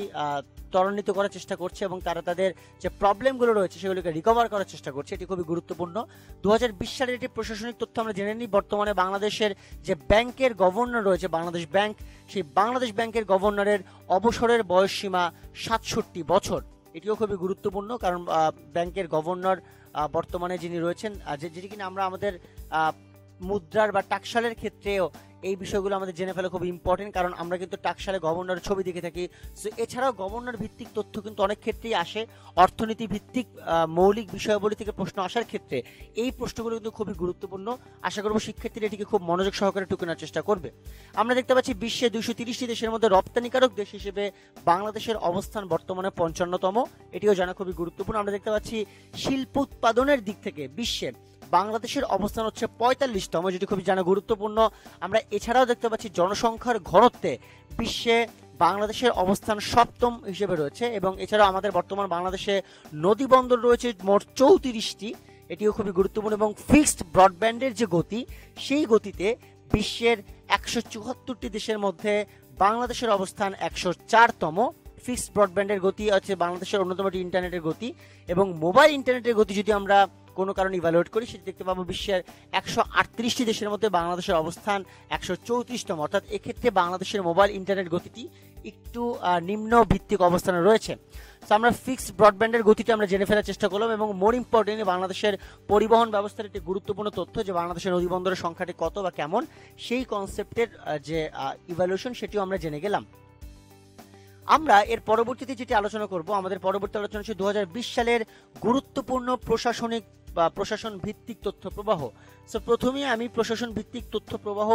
ত্বরান্বিত করার চেষ্টা করছে এবং তারা তাদের যে প্রবলেমগুলো রয়েছে সেগুলোকে রিকভার করার চেষ্টা করছে, এটি খুবই গুরুত্বপূর্ণ। 2020 সালের একটি প্রশাসনিক তথ্য আমরা জেনে নিই। বর্তমানে বাংলাদেশের যে ব্যাংকের গভর্নর রয়েছে বাংলাদেশ ব্যাংক, সেই বাংলাদেশ ব্যাংকের গভর্নরের অবসরের বয়সসীমা 67 বছর। এটিও খুবই গুরুত্বপূর্ণ, কারণ ব্যাংকের গভর্নর বর্তমানে যিনি রয়েছেন, যেটি কিনা আমরা আমাদের মুদ্রার বা টাকশালের ক্ষেত্রেও এই বিষয়গুলো আমাদের জেনে ফেলা খুব ইম্পর্টেন্ট, কারণ আমরা কিন্তু টাকশালে গভর্নরের ছবি দেখে থাকি। সো এছাড়াও গভর্নর ভিত্তিক তথ্য কিন্তু অনেক ক্ষেত্রেই আসে। অর্থনীতি ভিত্তিক মৌলিক বিষয়াবলী থেকে প্রশ্ন আসার ক্ষেত্রে এই প্রশ্নগুলো কিন্তু খুবই গুরুত্বপূর্ণ। আশা করব শিক্ষার্থীরা এটিকে খুব মনোযোগ সহকারে টুকানোর চেষ্টা করবে। আমরা দেখতে পাচ্ছি বিশ্বে 230টি দেশের মধ্যে রপ্তানিকারক দেশ হিসেবে বাংলাদেশের অবস্থান বর্তমানে 55তম। এটিও জানা খুবই গুরুত্বপূর্ণ। আমরা দেখতে পাচ্ছি শিল্প উৎপাদনের দিক থেকে বিশ্বে বাংলাদেশের অবস্থান হচ্ছে 45তম, যেটি খুবই জানা গুরুত্বপূর্ণ। আমরা এছাড়াও দেখতে পাচ্ছি জনসংখ্যার ঘনত্বে বিশ্বে বাংলাদেশের অবস্থান 7ম হিসেবে রয়েছে, এবং এছাড়াও আমাদের বর্তমান বাংলাদেশে নদী বন্দর রয়েছে মোট 34টি, এটিও খুবই গুরুত্বপূর্ণ। এবং ফিক্সড ব্রডব্যান্ডের যে গতি, সেই গতিতে বিশ্বের 174টি দেশের মধ্যে বাংলাদেশের অবস্থান 104তম। ফিক্সড ব্রডব্যান্ডের গতি হচ্ছে বাংলাদেশের অন্যতম একটি ইন্টারনেটের গতি, এবং মোবাইল ইন্টারনেটের গতি যদি আমরা কোনো কারণে ইভ্যালুয়েট করি, সেটি দেখতে পাবো বিশ্বের 138টি দেশের মধ্যে বাংলাদেশের অবস্থান 134তম। অর্থাৎ এক্ষেত্রে বাংলাদেশের মোবাইল ইন্টারনেট গতিটি একটু নিম্ন ভিত্তিক অবস্থানে রয়েছে। তো আমরা ফিক্সড ব্রডব্যান্ডের গতিটা আমরা জেনে ফেলার চেষ্টা করলাম, এবং মোর ইম্পর্টেন্টলি বাংলাদেশের পরিবহন ব্যবস্থার একটি গুরুত্বপূর্ণ তথ্য, যে বাংলাদেশের নদী বন্দরের সংখ্যাটি কত বা কেমন, সেই কনসেপ্টের যে ইভ্যালুয়েশন সেটিও আমরা জেনে গেলাম। আমরা এর পরবর্তীতে যেটি আলোচনা করব, আমাদের পরবর্তী আলোচনা হচ্ছে 2020 সালের গুরুত্বপূর্ণ প্রশাসনিক বা প্রশাসন ভিত্তিক তথ্য প্রবাহ। সো প্রথমে আমি প্রশাসন ভিত্তিক তথ্য প্রবাহ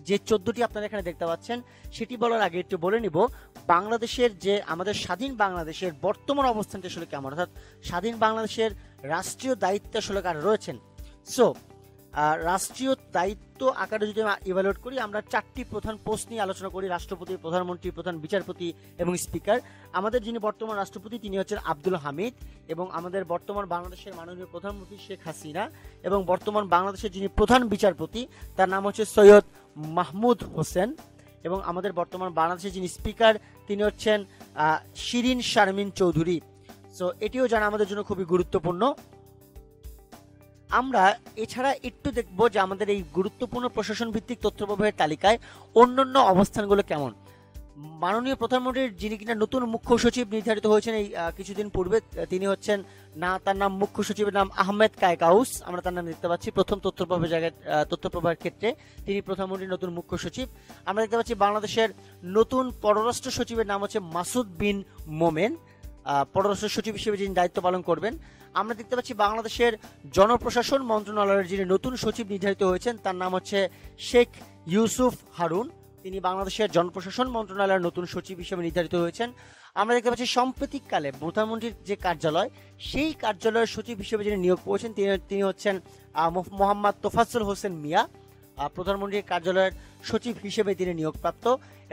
যে 14টি আপনারা এখানে দেখতে পাচ্ছেন, সেটি বলার আগে একটু বলে নিব বাংলাদেশের যে আমাদের স্বাধীন বাংলাদেশের বর্তমান অবস্থানটা আসলে কেমন, অর্থাৎ স্বাধীন বাংলাদেশের রাষ্ট্রীয় দায়িত্ব আসলে কারা রয়েছেন। সো রাষ্ট্রীয় দায়িত্ব আকারে যদি ইভ্যালুয়েট করি, আমরা 4টি প্রধান পোস্ট নিয়ে আলোচনা করি: রাষ্ট্রপতি, প্রধানমন্ত্রী, প্রধান বিচারপতি এবং স্পিকার। আমাদের যিনি বর্তমান রাষ্ট্রপতি তিনি হচ্ছেন আব্দুল হামিদ, এবং আমাদের বর্তমান বাংলাদেশের মাননীয় প্রধানমন্ত্রী শেখ হাসিনা, এবং বর্তমান বাংলাদেশের যিনি প্রধান বিচারপতি তার নাম হচ্ছে সৈয়দ মাহমুদ হোসেন, এবং আমাদের বর্তমান বাংলাদেশের যিনি স্পিকার তিনি হচ্ছেন শিরিন শারমিন চৌধুরী। সো এটিও জানা আমাদের জন্য খুবই গুরুত্বপূর্ণ। আমরা এছাড়া একটু দেখব যে আমাদের এই গুরুত্বপূর্ণ প্রশাসন ভিত্তিক তথ্য প্রবাহের তালিকায় অন্যান্য অবস্থানগুলো কেমন। মাননীয় প্রধানমন্ত্রীর যিনি কিনা নতুন মুখ্য সচিব নির্ধারিত হয়েছেন এই কিছুদিন পূর্বে, তিনি হচ্ছেন তার নাম মুখ্য সচিবের নাম আহমেদ কায়কাউস, আমরা তার নাম দেখতে পাচ্ছি প্রথম তথ্য প্রবাহের ক্ষেত্রে তিনি প্রধানমন্ত্রীর নতুন মুখ্য সচিব। আমরা দেখতে পাচ্ছি বাংলাদেশের নতুন পররাষ্ট্র সচিবের নাম হচ্ছে মাসুদ বিন মোমেন, পররাষ্ট্র সচিব হিসেবে যিনি দায়িত্ব পালন করবেন। আমরা দেখতে পাচ্ছি বাংলাদেশের জনপ্রশাসন মন্ত্রণালয়ের যিনি নতুন সচিব নির্ধারিত হয়েছেন তার নাম হচ্ছে শেখ ইউসুফ হারুন, তিনি বাংলাদেশের জনপ্রশাসন মন্ত্রণালয়ের নতুন সচিব হিসেবে নির্ধারিত হয়েছেন। আমরা দেখতে পাচ্ছি সাম্প্রতিককালে প্রধানমন্ত্রীর যে কার্যালয়, সেই কার্যালয়ের সচিব হিসেবে যিনি নিয়োগ পেয়েছেন তিনি হচ্ছেন মোহাম্মদ তোফাজ্জল হোসেন মিয়া, প্রধানমন্ত্রীর কার্যালয়ের সচিব হিসেবে তিনি নিয়োগপ্রাপ্ত।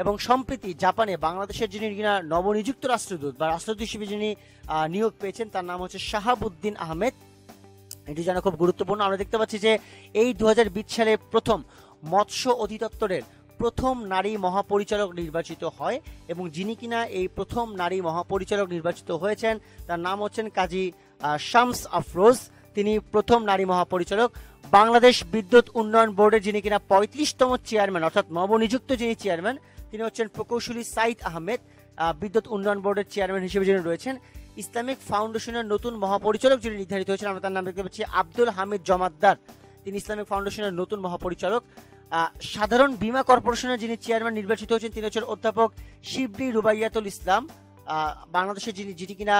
এবং সম্প্রতি জাপানে বাংলাদেশের যিনি কিনা নবনিযুক্ত রাষ্ট্রদূত বা রাষ্ট্রদূত হিসেবে যিনি নিয়োগ পেয়েছেন তার নাম হচ্ছে শাহাবুদ্দিন আহমেদ, এটি জানা খুব গুরুত্বপূর্ণ। আমরা দেখতে পাচ্ছি যে এই 2020 সালে প্রথম মৎস্য অধিদপ্তরের প্রথম নারী মহাপরিচালক নির্বাচিত হয়, এবং যিনি কিনা এই প্রথম নারী মহাপরিচালক নির্বাচিত হয়েছেন তার নাম হচ্ছেন কাজী শামস আফরোজ, তিনি প্রথম নারী মহাপরিচালক। বাংলাদেশ বিদ্যুৎ উন্নয়ন বোর্ডের যিনি কিনা 35তম চেয়ারম্যান, অর্থাৎ নবনিযুক্ত যিনি চেয়ারম্যান তিনি হচ্ছেন প্রকৌশলী সাইদ আহমেদ, বিদ্যুৎ উন্নয়ন বোর্ডের চেয়ারম্যান হিসেবে যিনি রয়েছেন। ইসলামিক ফাউন্ডেশনের নতুন মহাপরিচালক যিনি নির্ধারিত হয়েছেন আমরা তার নাম দেখতে পাচ্ছি আব্দুল হামিদ জমাদ্দার, তিনি ইসলামিক ফাউন্ডেশনের নতুন মহাপরিচালক। সাধারণ বীমা কর্পোরেশনের যিনি চেয়ারম্যান নির্বাচিত হয়েছেন তিনি হচ্ছেন অধ্যাপক শিবলি রুবাইয়াতুল ইসলাম, বাংলাদেশের যিনি কিনা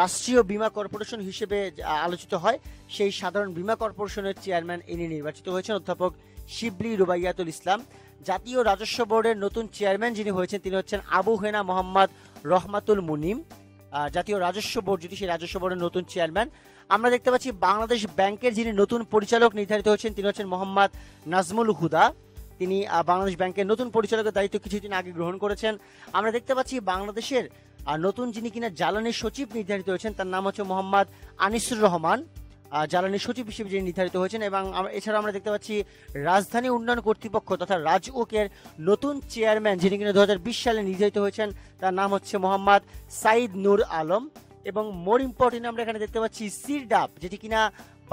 রাষ্ট্রীয় বীমা কর্পোরেশন হিসেবে আলোচিত হয় সেই সাধারণ বীমা কর্পোরেশনের চেয়ারম্যান ইনি নির্বাচিত হয়েছেন অধ্যাপক শিবলি রুবাইয়াতুল ইসলাম। জাতীয় রাজস্ব বোর্ডের নতুন চেয়ারম্যান যিনি হয়েছেন তিনি হচ্ছেন আবু হেনা মোহাম্মদ রহমাতুল মুনিম, জাতীয় রাজস্ব বোর্ড যদি সেই রাজস্ব বোর্ডের নতুন চেয়ারম্যান। আমরা দেখতে পাচ্ছি বাংলাদেশ ব্যাংকের যিনি নতুন পরিচালক নির্ধারিত হয়েছেন তিনি হচ্ছেন মোহাম্মদ নাজমুল হুদা, তিনি বাংলাদেশ ব্যাংকের নতুন পরিচালকের দায়িত্ব কিছুদিন আগে গ্রহণ করেছেন। আমরা দেখতে পাচ্ছি বাংলাদেশের নতুন যিনি কিনা জ্বালানি সচিব নির্ধারিত হয়েছেন তার নাম হচ্ছে মোহাম্মদ আনিসুর রহমান, জ্বালানি সচিব হিসেবে যিনি নির্ধারিত হয়েছেন। এবং এছাড়া আমরা দেখতে পাচ্ছি রাজধানী উন্নয়ন কর্তৃপক্ষ তথা রাজউকের নতুন চেয়ারম্যান যিনি কিনা 2020 সালে নির্ধারিত হয়েছেন তার নাম হচ্ছে মোহাম্মদ সাইদ নূর আলম। এবং মোর ইম্পর্টেন্ট আমরা এখানে দেখতে পাচ্ছি সিরডাপ, যেটি কিনা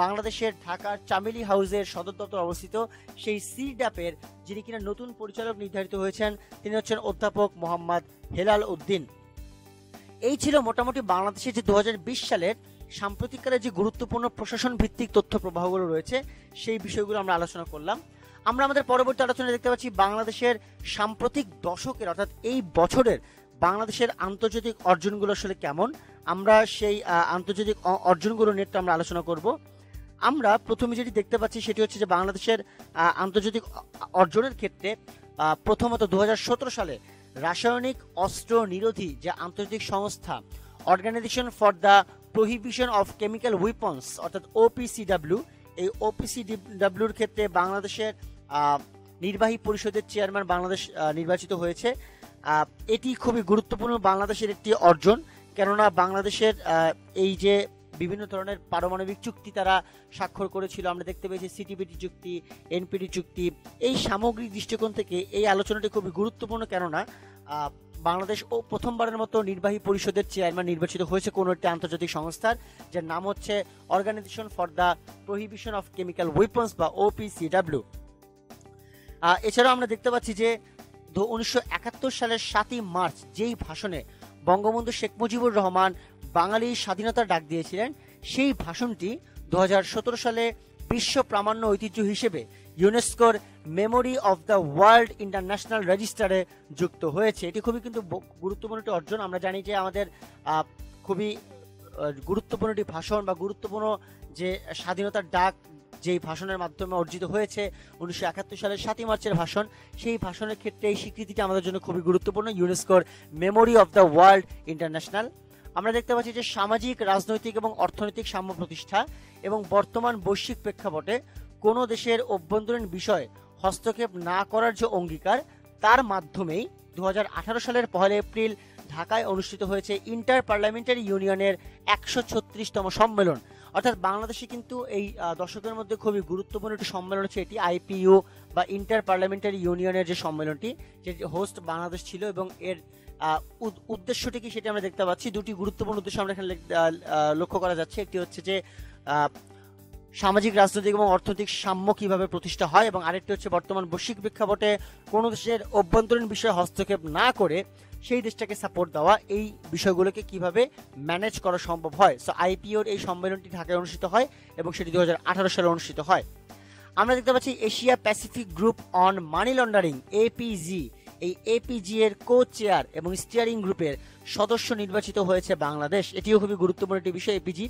বাংলাদেশের ঢাকার চামেলি হাউসের সদর দপ্তর অবস্থিত, সেই সিরডাপের যিনি কিনা নতুন পরিচালক নির্ধারিত হয়েছেন তিনি হচ্ছেন অধ্যাপক মোহাম্মদ হেলাল উদ্দিন। এই ছিল মোটামুটি বাংলাদেশের যে 2020 সালের সাম্প্রতিককালে যে গুরুত্বপূর্ণ প্রশাসন ভিত্তিক তথ্য প্রবাহগুলো রয়েছে সেই বিষয়গুলো আমরা আলোচনা করলাম। আমরা আমাদের পরবর্তী আলোচনায় দেখতে পাচ্ছি বাংলাদেশের সাম্প্রতিক দশকের অর্থাৎ এই বছরের বাংলাদেশের আন্তর্জাতিক অর্জনগুলো আসলে কেমন, আমরা সেই আন্তর্জাতিক অর্জনগুলো নিয়ে আমরা আলোচনা করব। আমরা প্রথমে যেটি দেখতে পাচ্ছি সেটি হচ্ছে যে বাংলাদেশের আন্তর্জাতিক অর্জনের ক্ষেত্রে প্রথমত 2017 সালে রাসায়নিক অস্ত্র নিরোধী যে আন্তর্জাতিক সংস্থা organization for the prohibition of chemical weapons অর্থাৎ OPCW, এই OPCWর ক্ষেত্রে বাংলাদেশের নির্বাহী পরিষদের চেয়ারম্যান বাংলাদেশ নির্বাচিত হয়েছে। এটি খুবই গুরুত্বপূর্ণ বাংলাদেশের একটি অর্জন, কেননা বাংলাদেশের এই যে বিভিন্ন ধরনের পারমাণবিক চুক্তি তারা স্বাক্ষর করেছিল, আমরা দেখতে পেয়েছি CTBT চুক্তি, NPT চুক্তি। এই সামগ্রিক দৃষ্টিকোণ থেকে এই আলোচনাটি খুবই গুরুত্বপূর্ণ, কেননা বাংলাদেশ প্রথমবারের মতো নির্বাহী পরিষদের চেয়ারম্যান নির্বাচিত হয়েছে কোনো একটি আন্তর্জাতিক সংস্থার, যার নাম হচ্ছে organization for the prohibition of chemical weapons বা OPCW। এছাড়াও আমরা দেখতে পাচ্ছি যে 1971 সালের 7ই মার্চ যেই ভাষণে বঙ্গবন্ধু শেখ মুজিবুর রহমান বাঙালির স্বাধীনতার ডাক দিয়েছিলেন, সেই ভাষণটি 2017 সালে বিশ্ব প্রামাণ্য ঐতিহ্য হিসেবে ইউনেস্কোর memory of the world international রেজিস্টারে যুক্ত হয়েছে। এটি খুবই কিন্তু গুরুত্বপূর্ণ একটি অর্জন। আমরা জানি যে আমাদের খুবই গুরুত্বপূর্ণ একটি ভাষণ বা গুরুত্বপূর্ণ যে স্বাধীনতার ডাক যেই ভাষণের মাধ্যমে অর্জিত হয়েছে 1971 সালের 7ই মার্চের ভাষণ, সেই ভাষণের ক্ষেত্রে এই স্বীকৃতিটা আমাদের জন্য খুবই গুরুত্বপূর্ণ, ইউনেস্কোর memory of the world international. আমরা দেখতে পাচ্ছি যে সামাজিক, রাজনৈতিক এবং অর্থনৈতিক সাম্য প্রতিষ্ঠা এবং বর্তমান বৈশ্বিক প্রেক্ষাপটে কোনো দেশের অভ্যন্তরীণ বিষয়ে হস্তক্ষেপ না করার যে অঙ্গীকার, তার মাধ্যমেই 2018 সালের 1 এপ্রিল ঢাকায় অনুষ্ঠিত হয়েছে ইন্টার পার্লামেন্টারি ইউনিয়নের 136তম সম্মেলন। অর্থাৎ বাংলাদেশে কিন্তু এই দশকের মধ্যে খুবই গুরুত্বপূর্ণ একটি সম্মেলন হচ্ছে এটি, IPU বা ইন্টার পার্লামেন্টারি ইউনিয়নের যে সম্মেলনটি, যে হোস্ট বাংলাদেশ ছিল, এবং এর উদ্দেশ্যটি কি সেটি আমরা দেখতে পাচ্ছি। দুটি গুরুত্বপূর্ণ উদ্দেশ্য আমরা এখানে লক্ষ্য করা যাচ্ছে। একটি হচ্ছে যে সামাজিক, রাজনৈতিক এবং অর্থনৈতিক সাম্য কিভাবে প্রতিষ্ঠা হয়, এবং আরেকটি হচ্ছে বর্তমান বৈশ্বিক প্রেক্ষাপটে কোনো দেশের অভ্যন্তরীণ বিষয়ে হস্তক্ষেপ না করে সেই দেশটাকে সাপোর্ট দেওয়া, এই বিষয়গুলোকে কিভাবে ম্যানেজ করা সম্ভব হয়। সো IPUর এই সম্মেলনটি ঢাকায় অনুষ্ঠিত হয় এবং সেটি 2018 সালে অনুষ্ঠিত হয়। আমরা দেখতে পাচ্ছি Asia Pacific group on money laundering APG, এই APG এর কো চেয়ার এবং স্টিয়ারিং গ্রুপের সদস্য নির্বাচিত হয়েছে বাংলাদেশ। এটিও খুবই গুরুত্বপূর্ণ একটি বিষয়। APG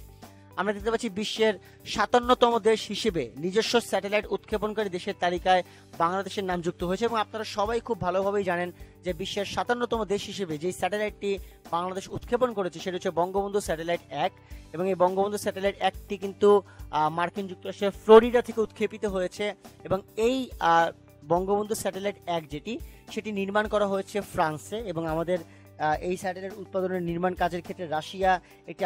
আমরা দেখতে পাচ্ছি বিশ্বের 57তম দেশ হিসেবে নিজস্ব স্যাটেলাইট উৎক্ষেপণকারী দেশের তালিকায় বাংলাদেশের নাম যুক্ত হয়েছে, এবং আপনারা সবাই খুব ভালোভাবেই জানেন যে বিশ্বের 57তম দেশ হিসেবে যেই স্যাটেলাইটটি বাংলাদেশ উৎক্ষেপণ করেছে সেটা হচ্ছে বঙ্গবন্ধু স্যাটেলাইট 1, এবং এই বঙ্গবন্ধু স্যাটেলাইট 1টি কিন্তু মার্কিন যুক্তরাষ্ট্রের ফ্লোরিডা থেকে উৎক্ষেপিত হয়েছে, এবং এই বঙ্গবন্ধু স্যাটেলাইট 1 সেটি নির্মাণ করা হয়েছে ফ্রান্সে, এবং আমাদের এই স্যাটেলাইট উৎপাদনের নির্মাণ কাজের ক্ষেত্রে রাশিয়া একটি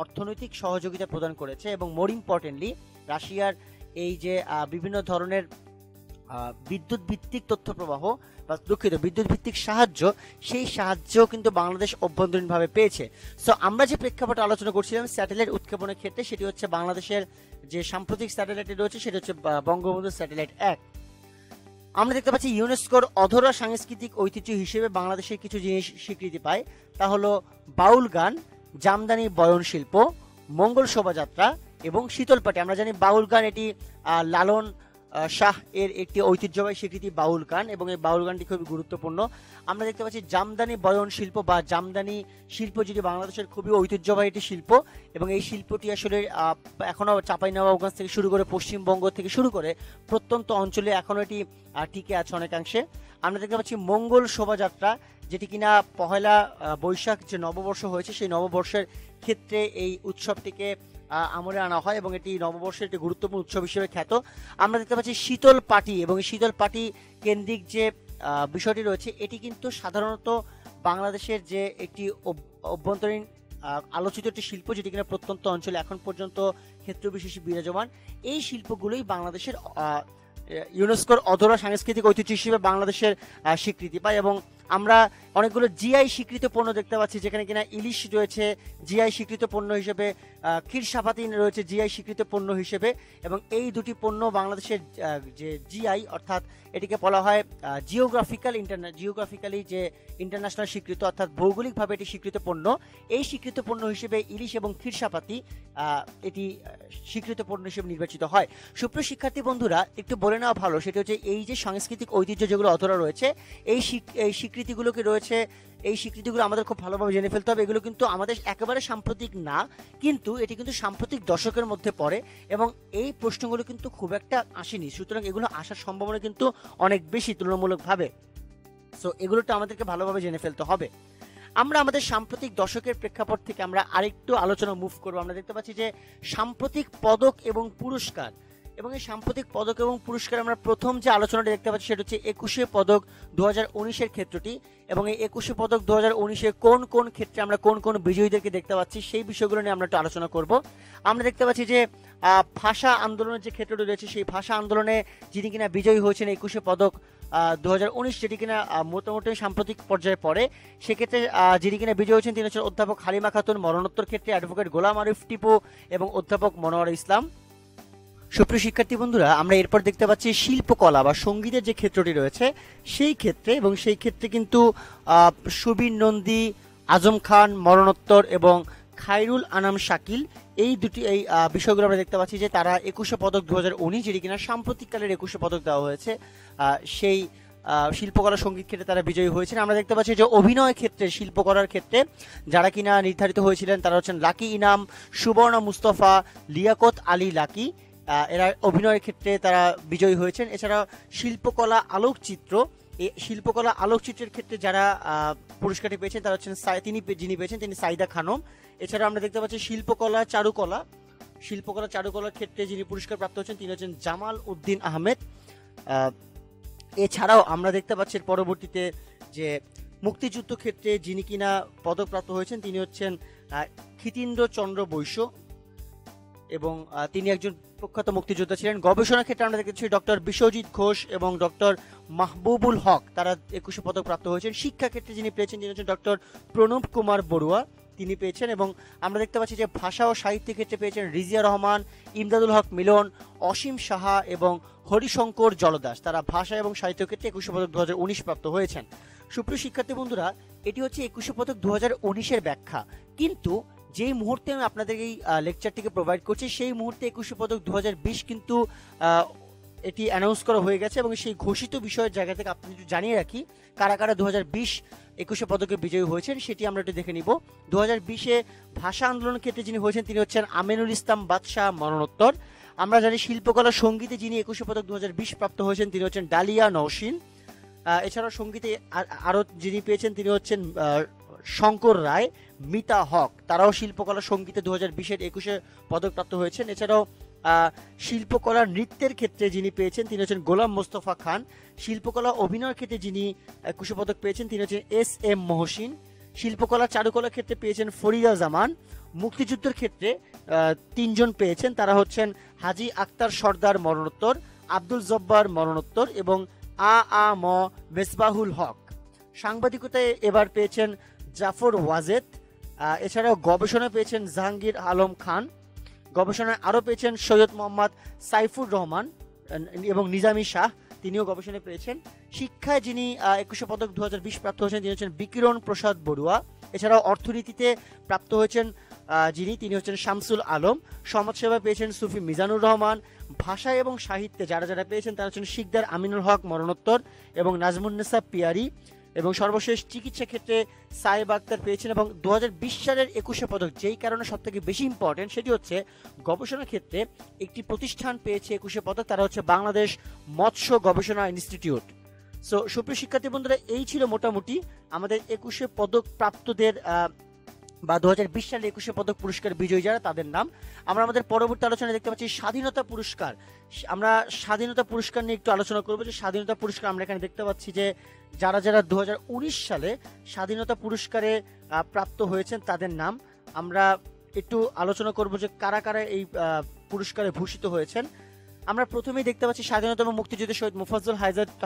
অর্থনৈতিক সহযোগিতা প্রদান করেছে, এবং মোর ইম্পর্টেন্টলি রাশিয়ার এই যে বিভিন্ন ধরনের বিদ্যুৎ ভিত্তিক তথ্য প্রবাহ বা বিদ্যুৎ ভিত্তিক সাহায্য, সেই সাহায্য কিন্তু বাংলাদেশ অভ্যন্তরীণভাবে পেয়েছে। সো আমরা যে প্রেক্ষাপটে আলোচনা করছিলাম স্যাটেলাইট উৎক্ষেপণের ক্ষেত্রে, সেটি হচ্ছে বাংলাদেশের যে সাম্প্রতিক স্যাটেলাইটটি রয়েছে সেটি হচ্ছে বঙ্গবন্ধু স্যাটেলাইট 1। আমরা দেখতে পাচ্ছি ইউনেস্কোর অধরা সাংস্কৃতিক ঐতিহ্য হিসেবে বাংলাদেশের কিছু জিনিস স্বীকৃতি পায়, তা হলো বাউল গান, জামদানি বয়ন শিল্প, মঙ্গল শোভাযাত্রা এবং শীতলপাটি। আমরা জানি বাউল গান এটি লালন শাহ এর একটি ঐতিহ্যবাহী স্বীকৃতি বাউল গান, এবং এই বাউল গানটি খুবই গুরুত্বপূর্ণ। আমরা দেখতে পাচ্ছি জামদানি বয়ন শিল্প বা জামদানি শিল্প, যেটি বাংলাদেশের খুবই ঐতিহ্যবাহী একটি শিল্প, এবং এই শিল্পটি আসলে এখনও চাঁপাইনবাবগঞ্জ থেকে শুরু করে পশ্চিমবঙ্গ থেকে শুরু করে প্রত্যন্ত অঞ্চলে এখনও এটি টিকে আছে অনেকাংশে। আমরা দেখতে পাচ্ছি মঙ্গল শোভাযাত্রা, যেটি কিনা পহেলা বৈশাখ যে নববর্ষ হয়েছে সেই নববর্ষের ক্ষেত্রে এই উৎসবটিকে আমলে আনা হয়, এবং এটি নববর্ষের একটি গুরুত্বপূর্ণ উৎসব হিসেবে খ্যাত। আমরা দেখতে পাচ্ছি শীতল পাটি, এবং এই শীতল পাটি কেন্দ্রিক যে বিষয়টি রয়েছে এটি কিন্তু সাধারণত বাংলাদেশের যে একটি অভ্যন্তরীণ আলোচিত একটি শিল্প, যেটি কিনা প্রত্যন্ত অঞ্চলে এখন পর্যন্ত ক্ষেত্র বিশেষে বিরাজমান। এই শিল্পগুলোই বাংলাদেশের ইউনেস্কোর অধরা সাংস্কৃতিক ঐতিহ্য হিসেবে বাংলাদেশের স্বীকৃতি পায়, এবং আমরা অনেকগুলো জিআই স্বীকৃত পণ্য দেখতে পাচ্ছি, যেখানে কিনা ইলিশ রয়েছে জিআই স্বীকৃত পণ্য হিসেবে, ক্ষীরসাপাতি রয়েছে জিআই স্বীকৃত পণ্য হিসেবে, এবং এই দুটি পণ্য বাংলাদেশের যে জিআই অর্থাৎ এটিকে বলা হয় জিওগ্রাফিক্যালি যে ইন্টারন্যাশনাল স্বীকৃত, অর্থাৎ ভৌগোলিকভাবে এটি স্বীকৃত পণ্য। এই স্বীকৃত পণ্য হিসেবে ইলিশ এবং ক্ষীরসাপাতি এটি স্বীকৃত পণ্য হিসেবে নির্বাচিত হয়। সুপ্রিয় শিক্ষার্থী বন্ধুরা, একটু বলে নেওয়া ভালো, সেটা হচ্ছে এই যে সাংস্কৃতিক ঐতিহ্য যেগুলো অধরা রয়েছে, এই স্বীকৃতিগুলোকে রয়েছে, এই স্বীকৃতিগুলো আমাদের খুব ভালোভাবে জেনে ফেলতে হবে। এগুলো কিন্তু আমাদের একেবারে সাম্প্রতিক না, কিন্তু এটি কিন্তু সাম্প্রতিক দশকের মধ্যে পড়ে, এবং এই প্রশ্নগুলো কিন্তু খুব একটা আসেনি, সুতরাং এগুলো আসার সম্ভাবনা কিন্তু অনেক বেশি তুলনামূলকভাবে। সো এগুলোটা আমাদেরকে ভালোভাবে জেনে ফেলতে হবে। আমরা আমাদের সাম্প্রতিক দশকের প্রেক্ষাপট থেকে আমরা আরেকটু আলোচনা মুভ করবো। আমরা দেখতে পাচ্ছি যে সাম্প্রতিক পদক এবং পুরস্কার, এবং এই সাম্প্রতিক পদক এবং পুরস্কার আমরা প্রথম যে আলোচনাটা দেখতে পাচ্ছি সেটা হচ্ছে 21শে পদক 2019-এর ক্ষেত্রটি, এবং এই 21শে পদক 2019-এ কোন কোন ক্ষেত্রে আমরা কোন কোন বিজয়ীদেরকে দেখতে পাচ্ছি সেই বিষয়গুলো নিয়ে আমরা একটু আলোচনা করব। আমরা দেখতে পাচ্ছি যে ভাষা আন্দোলনের যে ক্ষেত্রটি রয়েছে, সেই ভাষা আন্দোলনে যিনি কিনা বিজয়ী হয়েছেন 21শে পদক 2019, যেটি কিনা মোটামুটি সাম্প্রতিক পর্যায়ে পড়ে, সেক্ষেত্রে যিনি কিনা বিজয়ী হয়েছেন তিনি হচ্ছেন অধ্যাপক হালিমা খাতুন, মরণোত্তর ক্ষেত্রে অ্যাডভোকেট গোলাম আরিফ টিপু এবং অধ্যাপক মনোয়ার ইসলাম। সুপ্রিয় শিক্ষার্থী বন্ধুরা, আমরা এরপর দেখতে পাচ্ছি শিল্পকলা বা সঙ্গীতের যে ক্ষেত্রটি রয়েছে সেই ক্ষেত্রে, এবং সেই ক্ষেত্রে কিন্তু সুবীর নন্দী, আজম খান মরণোত্তর এবং খায়রুল আনাম শাকিল, এই বিষয়গুলো আমরা দেখতে পাচ্ছি যে তারা 21শে পদক 2019, যেটি কিনা সাম্প্রতিককালের 21শে পদক দেওয়া হয়েছে, সেই শিল্পকলা সঙ্গীত ক্ষেত্রে তারা বিজয়ী হয়েছেন। আমরা দেখতে পাচ্ছি যে অভিনয় ক্ষেত্রে, শিল্পকলার ক্ষেত্রে যারা কিনা নির্ধারিত হয়েছিলেন তারা হচ্ছেন লাকি ইনাম, সুবর্ণা মুস্তফা, লিয়াকত আলী লাকি, এরা অভিনয়ের ক্ষেত্রে তারা বিজয়ী হয়েছেন। এছাড়া শিল্পকলা আলোকচিত্র, এই শিল্পকলা আলোকচিত্রের ক্ষেত্রে যারা পুরস্কারটি পেয়েছেন তারা হচ্ছেন যিনি পেয়েছেন তিনি সাইদা খানম। এছাড়া আমরা দেখতে পাচ্ছি শিল্পকলা চারুকলার ক্ষেত্রে যিনি পুরস্কার প্রাপ্ত হচ্ছেন তিনি হচ্ছেন জামাল উদ্দিন আহমেদ। এছাড়াও আমরা দেখতে পাচ্ছি পরবর্তীতে যে মুক্তিযুদ্ধ ক্ষেত্রে যিনি কিনা পদকপ্রাপ্ত হয়েছেন তিনি হচ্ছেন ক্ষিতীন্দ্র চন্দ্র বৈশ্য, এবং তিনি একজন প্রখ্যাত মুক্তিযোদ্ধা ছিলেন। গবেষণা ক্ষেত্রে আমরা দেখতে পাচ্ছি ডক্টর বিশ্বজিৎ ঘোষ এবং ডক্টর মাহবুবুল হক, তারা 21শে পদক প্রাপ্ত হয়েছেন। শিক্ষা ক্ষেত্রে যিনি পেয়েছেন তিনি হচ্ছেন ডক্টর প্রণব কুমার বড়ুয়া, তিনি পেয়েছেন। এবং আমরা দেখতে পাচ্ছি যে ভাষা ও সাহিত্য ক্ষেত্রে পেয়েছেন রিজিয়া রহমান, ইমদাদুল হক মিলন, অসীম সাহা এবং হরিশঙ্কর জলদাস, তারা ভাষা এবং সাহিত্য ক্ষেত্রে 21শে পদক 2019 প্রাপ্ত হয়েছেন। সুপ্রিয় শিক্ষার্থী বন্ধুরা, এটি হচ্ছে 21শে পদক 2019-এর ব্যাখ্যা, কিন্তু যেই মুহূর্তে আমি আপনাদের এই লেকচারটিকে প্রোভাইড করছি সেই মুহূর্তে 21শে পদক 2020 কিন্তু এটি অ্যানাউন্স করা হয়ে গেছে, এবং সেই ঘোষিত বিষয়ের জায়গা থেকে আপনি একটু জানিয়ে রাখি কারা কারা 2020 21শে পদকে বিজয়ী হয়েছেন সেটি আমরা একটু দেখে নিব। 2020-এ ভাষা আন্দোলনের ক্ষেত্রে যিনি হয়েছেন তিনি হচ্ছেন আমিনুল ইসলাম বাদশাহ মরণোত্তর। আমরা জানি শিল্পকলা সঙ্গীতে যিনি 21শে পদক 2020 প্রাপ্ত হয়েছেন তিনি হচ্ছেন ডালিয়া নওশিন। এছাড়াও সঙ্গীতে আরও যিনি পেয়েছেন তিনি হচ্ছেন শঙ্কর রায়, মিতা হক, তারাও শিল্পকলা সঙ্গীতে 2020-এর 21শে পদক প্রাপ্ত হয়েছেন। এছাড়াও শিল্পকলা নৃত্যের ক্ষেত্রে যিনি পেয়েছেন তিনি হচ্ছেন গোলাম মোস্তফা খান। শিল্পকলা অভিনয়ের ক্ষেত্রে যিনি 21শে পদক পেয়েছেন তিনি হচ্ছেন SM মহসিন। শিল্পকলা চারুকলার ক্ষেত্রে পেয়েছেন ফরিদা জামান। মুক্তিযুদ্ধের ক্ষেত্রে 3 জন পেয়েছেন, তারা হচ্ছেন হাজি আক্তার সর্দার মরণোত্তর, আব্দুল জব্বার মরণোত্তর এবং ম মেসবাহুল হক। সাংবাদিকতায় এবার পেয়েছেন জাফর ওয়াজেদ। এছাড়াও গবেষণা পেয়েছেন জাহাঙ্গীর আলম খান। গবেষণায় আরও পেয়েছেন সৈয়দ মোহাম্মদ সাইফুর রহমান এবং নিজামী শাহ, তিনিও গবেষণায় পেয়েছেন। শিক্ষায় যিনি 21শে পদক 2020 প্রাপ্ত হয়েছেন তিনি হচ্ছেন বিকিরণ প্রসাদ বড়ুয়া। এছাড়াও অর্থনীতিতে প্রাপ্ত হয়েছেন তিনি হচ্ছেন শামসুল আলম। সমাজসেবা পেয়েছেন সুফি মিজানুর রহমান। ভাষা এবং সাহিত্যে যারা যারা পেয়েছেন তারা হচ্ছেন শিকদার আমিনুল হক মরণোত্তর এবং নাজমুন্নেসা পিয়ারি। এবং সর্বশেষ চিকিৎসা ক্ষেত্রে সাহেব আক্তার পেয়েছেন। এবং 2020 সালের 21শে পদক যেই কারণে সবথেকে বেশি ইম্পর্টেন্ট সেটি হচ্ছে গবেষণা ক্ষেত্রে একটি প্রতিষ্ঠান পেয়েছে 21শে পদক, তারা হচ্ছে বাংলাদেশ মৎস্য গবেষণা ইনস্টিটিউট। সো সুপ্রিয় শিক্ষার্থী বন্ধুরা, এই ছিল মোটামুটি আমাদের 21শে পদক প্রাপ্তদের বা 2020 সালে 21শে পদক পুরস্কার বিজয়ী যারা তাদের নাম। আমরা আমাদের পরবর্তী আলোচনায় দেখতে পাচ্ছি স্বাধীনতা পুরস্কার। আমরা স্বাধীনতা পুরস্কার নিয়ে একটু আলোচনা করবো। যে স্বাধীনতা পুরস্কার আমরা এখানে দেখতে পাচ্ছি যে যারা যারা 2019 সালে স্বাধীনতা পুরস্কারে প্রাপ্ত হয়েছেন তাদের নাম আমরা একটু আলোচনা করব যে কারা কারা এই পুরস্কারে ভূষিত হয়েছেন। আমরা প্রথমেই দেখতে পাচ্ছি স্বাধীনতা এবং মুক্তিযুদ্ধের শহীদ মুফাজ্জল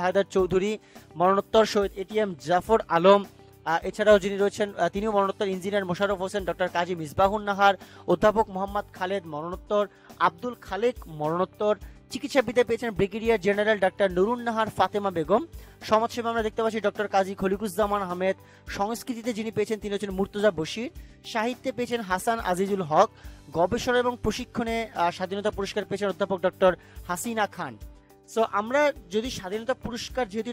হায়দার চৌধুরী, মরণোত্তর শহীদ এটিএম জাফর আলম, এছাড়াও যিনি রয়েছেন তিনিও মরণোত্তর ইঞ্জিনিয়ার মোশাররফ হোসেন, ডক্টর কাজী মিসবাহুন নাহার, অধ্যাপক মোহাম্মদ খালেদ মরণোত্তর, আব্দুল খালেক মরণোত্তর, চিকিৎসাবিদ্যায় পেয়েছেন ব্রিগেডিয়ার জেনারেল ডাক্তার নুরুন নাহার ফাতেমা বেগম, সমাজসেবা আমরা দেখতে পাচ্ছি ডক্টর কাজী খলিকুজ্জামান আহমেদ, সংস্কৃতিতে যিনি পেয়েছেন তিনি হচ্ছেন মুর্তজা বশির, সাহিত্যে পেয়েছেন হাসান আজিজুল হক, গবেষণা এবং প্রশিক্ষণে স্বাধীনতা পুরস্কার পেয়েছেন অধ্যাপক ডক্টর হাসিনা খান। সো আমরা যদি স্বাধীনতা পুরস্কার, যেহেতু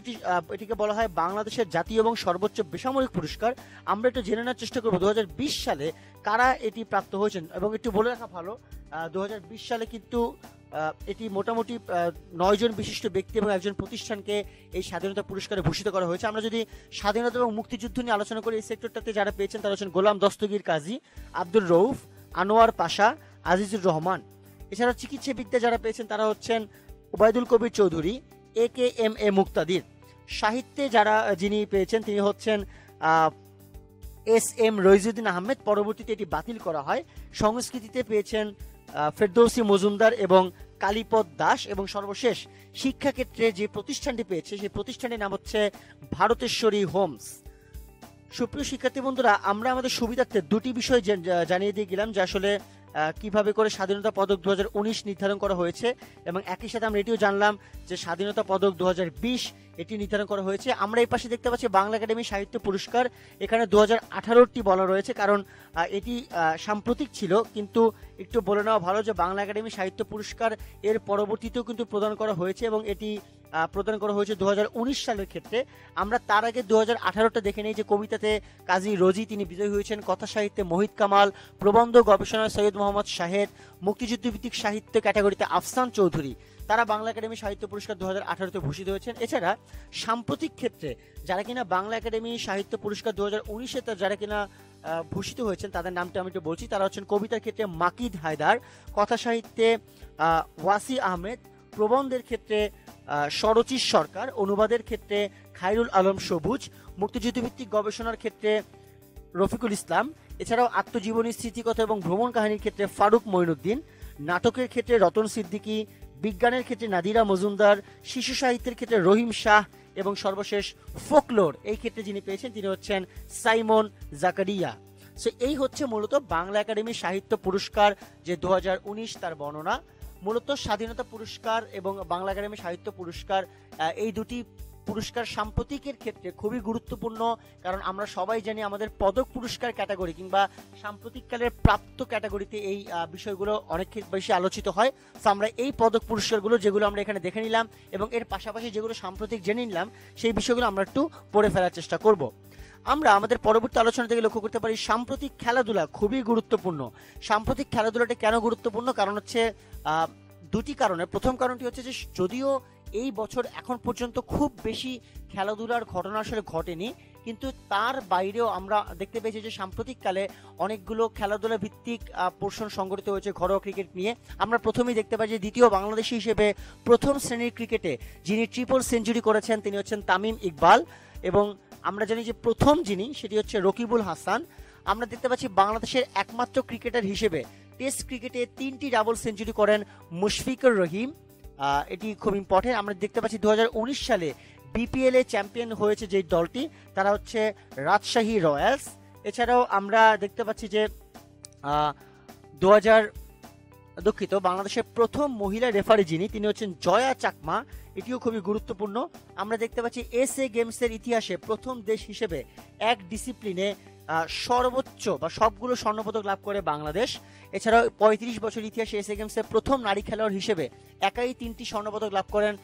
এটিকে বলা হয় বাংলাদেশের জাতীয় এবং সর্বোচ্চ বেসামরিক পুরস্কার, আমরা একটু জেনে নেওয়ার চেষ্টা করবো 2020 সালে কারা এটি প্রাপ্ত হয়েছেন। এবং একটু বলে রাখা ভালো, 2020 সালে কিন্তু এটি মোটামুটি 9 জন বিশিষ্ট ব্যক্তি এবং একজন প্রতিষ্ঠানকে এই স্বাধীনতা পুরস্কারে ভূষিত করা হয়েছে। আমরা যদি স্বাধীনতা এবং মুক্তিযুদ্ধ নিয়ে আলোচনা করি, এই সেক্টরটাতে যারা পেয়েছেন তারা হচ্ছেন গোলাম দস্তগীর কাজী, আব্দুর রউফ, আনোয়ার পাশা, আজিজুর রহমান। এছাড়া চিকিৎসাবিদ্যা যারা পেয়েছেন তারা হচ্ছেন ওবায়দুল কবির চৌধুরী, AKMA মুক্তাদির। সাহিত্যে যিনি পেয়েছেন তিনি হচ্ছেন SM রইজুদ্দিন আহমেদ, পরবর্তীতে এটি বাতিল করা হয়। সংস্কৃতিতে পেয়েছেন ফেরদৌসী মজুমদার এবং কালীপদ দাস। এবং সর্বশেষ শিক্ষাক্ষেত্রে যে প্রতিষ্ঠানটি পেয়েছে সেই প্রতিষ্ঠানটির নাম হচ্ছে ভারতেশ্বরী হোমস। সুপ্রিয় শিক্ষার্থী বন্ধুরা, আমরা আমাদের সুবিধার্থে দুটি বিষয় জানিয়ে দিয়ে গেলাম যে আসলে কিভাবে করে স্বাধীনতা পদক 2019 নির্ধারণ করা হয়েছে, এবং একই সাথে আমরা এটিও জানলাম যে স্বাধীনতা পদক 2020 এটি নির্ধারণ করা হয়েছে। আমরা এই পাশে দেখতে পাচ্ছি বাংলা একাডেমি সাহিত্য পুরস্কার, এখানে 2018টি বলা রয়েছে, কারণ এটি সাম্প্রতিক ছিল। কিন্তু একটু বলে নেওয়া ভালো যে বাংলা একাডেমি সাহিত্য পুরস্কার এর পরবর্তীতেও কিন্তু প্রদান করা হয়েছে, এবং এটি প্রদান করা হয়েছে 2019 সালের ক্ষেত্রে। আমরা তার আগে 2018টা দেখে নেই যে কবিতাতে কাজী রোজি তিনি বিজয়ী হয়েছেন, কথা সাহিত্যে মোহিত কামাল, প্রবন্ধ গবেষণায় সৈয়দ মোহাম্মদ শাহেদ, মুক্তিযুদ্ধ ভিত্তিক সাহিত্য ক্যাটাগরিতে আফসান চৌধুরী, তারা বাংলা একাডেমি সাহিত্য পুরস্কার 2018তে ভূষিত হয়েছেন। এছাড়া সাম্প্রতিক ক্ষেত্রে যারা কিনা বাংলা একাডেমি সাহিত্য পুরস্কার 2019-এ যারা কিনা ভূষিত হয়েছেন তাদের নামটা আমি একটু বলছি। তারা হচ্ছেন কবিতার ক্ষেত্রে মাকিদ হায়দার, কথা সাহিত্যে ওয়াসি আহমেদ, প্রবন্ধের ক্ষেত্রে সরচিস সরকার, অনুবাদের ক্ষেত্রে খায়রুল আলম সবুজ, মুক্তিযুদ্ধভিত্তিক গবেষণার ক্ষেত্রে রফিকুল ইসলাম, এছাড়াও আত্মজীবনী, স্মৃতিকথা এবং ভ্রমণ কাহিনীর ক্ষেত্রে ফারুক মঈনুদ্দিন, নাটকের ক্ষেত্রে রতন সিদ্দিকী, বিজ্ঞানের ক্ষেত্রে নাদিরা মজুমদার, শিশু সাহিত্যের ক্ষেত্রে রহিম শাহ, এবং সর্বশেষ ফোকলোর এই ক্ষেত্রে যিনি পেয়েছেন তিনি হচ্ছেন সাইমন জাকারিয়া। সো এই হচ্ছে মূলত বাংলা একাডেমি সাহিত্য পুরস্কার যে 2019 তার বর্ণনা। মূলত স্বাধীনতা পুরস্কার এবং বাংলা একাডেমি সাহিত্য পুরস্কার এই দুটি পুরস্কার সাম্প্রতিকের ক্ষেত্রে খুবই গুরুত্বপূর্ণ, কারণ আমরা সবাই জানি আমাদের পদক পুরস্কার ক্যাটাগরি কিংবা সাম্প্রতিককালের প্রাপ্ত ক্যাটাগরিতে এই বিষয়গুলো অনেক বেশি আলোচিত হয়। তো আমরা এই পদক পুরস্কারগুলো যেগুলো আমরা এখানে দেখে নিলাম এবং এর পাশাপাশি যেগুলো সাম্প্রতিক জেনে নিলাম সেই বিষয়গুলো আমরা একটু পড়ে ফেলার চেষ্টা করব। আমরা আমাদের পরবর্তী আলোচনা থেকে লক্ষ্য করতে পারি সাম্প্রতিক খেলাধুলা খুবই গুরুত্বপূর্ণ। সাম্প্রতিক খেলাধুলাটা কেন গুরুত্বপূর্ণ? কারণ হচ্ছে দুটি কারণে। প্রথম কারণটি হচ্ছে যে যদিও এই বছর এখন পর্যন্ত খুব বেশি খেলাধুলার ঘটনা আসলে ঘটেনি, কিন্তু তার বাইরেও আমরা দেখতে পেয়েছি যে সাম্প্রতিককালে অনেকগুলো খেলাধুলা ভিত্তিক পোর্শন সংগঠিত হয়েছে ঘরোয়া ক্রিকেট নিয়ে। আমরা প্রথমেই দেখতে পাই যে দ্বিতীয় বাংলাদেশি হিসেবে প্রথম শ্রেণীর ক্রিকেটে যিনি ট্রিপল সেঞ্চুরি করেছেন তিনি হচ্ছেন তামিম ইকবাল, এবং আমরা জানি যে প্রথম যিনি সেটি হচ্ছে রকিবুল হাসান। আমরা দেখতে পাচ্ছি বাংলাদেশের একমাত্র ক্রিকেটার হিসেবে টেস্ট ক্রিকেটে 3টি ডাবল সেঞ্চুরি করেন মুশফিকুর রহিম। এটি খুব ইম্পর্টেন্ট। আমরা দেখতে পাচ্ছি 2019 সালে BPL এ চ্যাম্পিয়ন হয়েছে যে দলটি তারা হচ্ছে রাজশাহী রয়্যালস। এছাড়াও আমরা দেখতে পাচ্ছি যে বাংলাদেশের প্রথম মহিলা রেফারি যিনি তিনি হচ্ছেন জয়া চাকমা, এটিও খুবই গুরুত্বপূর্ণ। আমরা দেখতে পাচ্ছি SA গেমসের ইতিহাসে প্রথম দেশ হিসেবে এক ডিসিপ্লিনে সর্বোচ্চ বা সবগুলো স্বর্ণপদক লাভ করে বাংলাদেশ। এছাড়াও 35 বছর ইতিহাসে SA গেমসের প্রথম নারী খেলোয়াড় হিসেবে একাই 3টি স্বর্ণপদক লাভ করেন